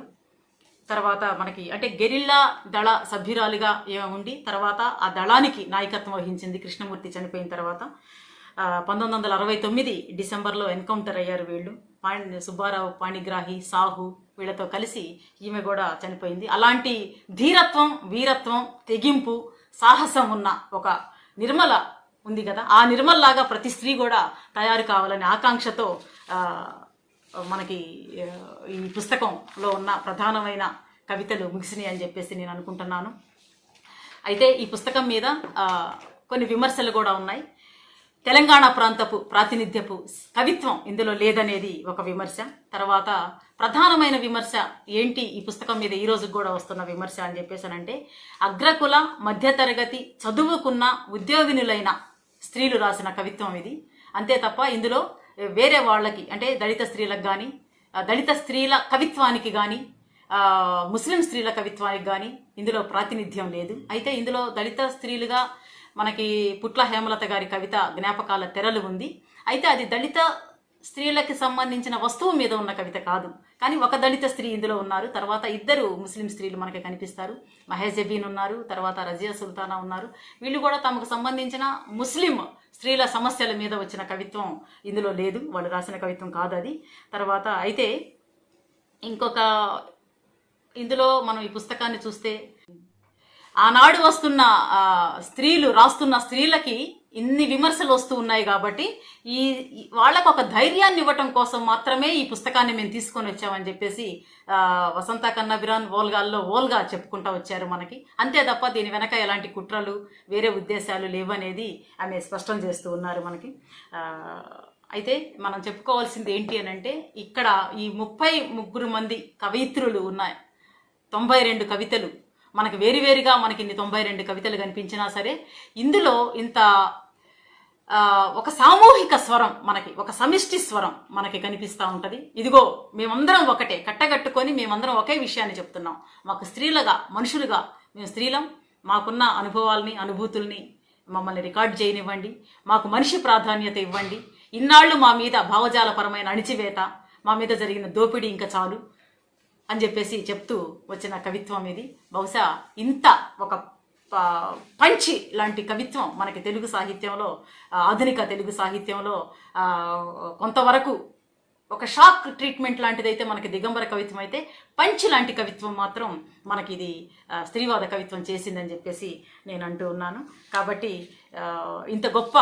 [SPEAKER 1] తర్వాత మనకి అంటే గెరిల్లా దళ సభ్యురాలుగా ఉండి తర్వాత ఆ దళానికి నాయకత్వం వహించింది కృష్ణమూర్తి చనిపోయిన తర్వాత. 1969 డిసెంబర్లో ఎన్కౌంటర్ అయ్యారు వీళ్ళు. సుబ్బారావు, పాణిగ్రాహి, సాహు వీళ్ళతో కలిసి ఈమె కూడా చనిపోయింది. అలాంటి ధీరత్వం, వీరత్వం, తెగింపు, సాహసం ఉన్న ఒక నిర్మల ఉంది కదా, ఆ నిర్మల్లాగా ప్రతి స్త్రీ కూడా తయారు కావాలనే ఆకాంక్షతో మనకి ఈ పుస్తకంలో ఉన్న ప్రధానమైన కవితలు ముగిసినాయి అని చెప్పేసి నేను అనుకుంటున్నాను. అయితే ఈ పుస్తకం మీద కొన్ని విమర్శలు కూడా ఉన్నాయి. తెలంగాణ ప్రాంతపు ప్రాతినిధ్యపు కవిత్వం ఇందులో లేదనేది ఒక విమర్శ. తర్వాత ప్రధానమైన విమర్శ ఏంటి ఈ పుస్తకం మీద ఈ రోజుకి కూడా వస్తున్న విమర్శ అని చెప్పేసానంటే, అగ్రకుల మధ్యతరగతి చదువుకున్న ఉద్యోగినులైన స్త్రీలు రాసిన కవిత్వం ఇది. అంతే తప్ప ఇందులో వేరే వాళ్ళకి అంటే దళిత స్త్రీలకు కానీ, దళిత స్త్రీల కవిత్వానికి కానీ, ముస్లిం స్త్రీల కవిత్వానికి కానీ ఇందులో ప్రాతినిధ్యం లేదు. అయితే ఇందులో దళిత స్త్రీలుగా మనకి పుట్ల హేమలత గారి కవిత జ్ఞాపకాల తెరలు ఉంది. అయితే అది దళిత స్త్రీలకి సంబంధించిన వస్తువు మీద ఉన్న కవిత కాదు. కానీ ఒక దళిత స్త్రీ ఇందులో ఉన్నారు. తర్వాత ఇద్దరు ముస్లిం స్త్రీలు మనకి కనిపిస్తారు. మహేజ్ జబీన్ ఉన్నారు, తర్వాత రజియా సుల్తానా ఉన్నారు. వీళ్ళు కూడా తమకు సంబంధించిన ముస్లిం స్త్రీల సమస్యల మీద వచ్చిన కవిత్వం ఇందులో లేదు, వాళ్ళు రాసిన కవిత్వం కాదు అది. తర్వాత అయితే ఇంకొక ఇందులో మనం ఈ పుస్తకాన్ని చూస్తే ఆనాడు వస్తున్న స్త్రీలు రాస్తున్న స్త్రీలకి ఇన్ని విమర్శలు వస్తూ ఉన్నాయి కాబట్టి వాళ్ళకు ఒక ధైర్యాన్ని ఇవ్వటం కోసం మాత్రమే ఈ పుస్తకాన్ని మేము తీసుకొని వచ్చామని చెప్పేసి వసంత కన్నబిరాన్ ఓల్గా చెప్పుకుంటా వచ్చారు మనకి. అంతే తప్ప దీని వెనక ఎలాంటి కుట్రలు, వేరే ఉద్దేశాలు లేవనేది ఆమె స్పష్టం చేస్తూ ఉన్నారు మనకి. అయితే మనం చెప్పుకోవాల్సింది ఏంటి అని అంటే, ఇక్కడ ఈ 33 మంది కవయిత్రులు ఉన్నాయి. 92 కవితలు మనకి వేరువేరుగా మనకి ఇన్ని 92 కవితలు కనిపించినా సరే ఇందులో ఇంత ఒక సామూహిక స్వరం, మనకి ఒక సమిష్టి స్వరం మనకి కనిపిస్తూ ఉంటుంది. ఇదిగో మేమందరం ఒకటే, కట్టగట్టుకొని మేమందరం ఒకే విషయాన్ని చెప్తున్నాం. మాకు స్త్రీలుగా, మనుషులుగా మేము స్త్రీలం, మాకున్న అనుభవాల్ని, అనుభూతుల్ని మమ్మల్ని రికార్డ్ చేయనివ్వండి, మాకు మనిషి ప్రాధాన్యత ఇవ్వండి. ఇన్నాళ్ళు మా మీద భావజాలపరమైన అణిచివేత, మా మీద జరిగిన దోపిడీ ఇంకా చాలు అని చెప్పేసి చెప్తూ వచ్చిన కవిత్వం ఇది. బహుశా ఇంత ఒక పంచి లాంటి కవిత్వం మనకి తెలుగు సాహిత్యంలో, ఆధునిక తెలుగు సాహిత్యంలో కొంతవరకు ఒక షాక్ ట్రీట్మెంట్ లాంటిదైతే మనకి దిగంబర కవిత్వం అయితే, పంచి లాంటి కవిత్వం మాత్రం మనకి ఇది స్త్రీవాద కవిత్వం చేసిందని చెప్పేసి నేను అంటూ ఉన్నాను. కాబట్టి ఇంత గొప్ప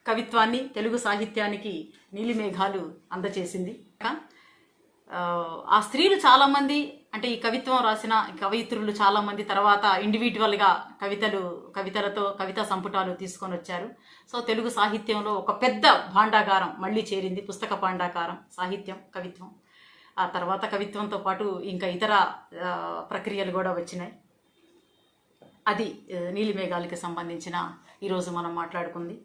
[SPEAKER 1] కవిత్వాన్ని తెలుగు సాహిత్యానికి నీలిమేఘాలు అందచేసింది. ఆ స్త్రీలు చాలామంది అంటే ఈ కవిత్వం రాసిన కవయిత్రులు చాలామంది తర్వాత ఇండివిజువల్గా కవితలతో కవితా సంపుటాలు తీసుకొని వచ్చారు. సో తెలుగు సాహిత్యంలో ఒక పెద్ద భాండాగారం మళ్ళీ చేరింది, పుస్తక భాండాగారం, సాహిత్యం, కవిత్వం. ఆ తర్వాత కవిత్వంతో పాటు ఇంకా ఇతర ప్రక్రియలు కూడా వచ్చినాయి. అది నీలిమేఘాలకి సంబంధించిన ఈరోజు మనం మాట్లాడుకుంది.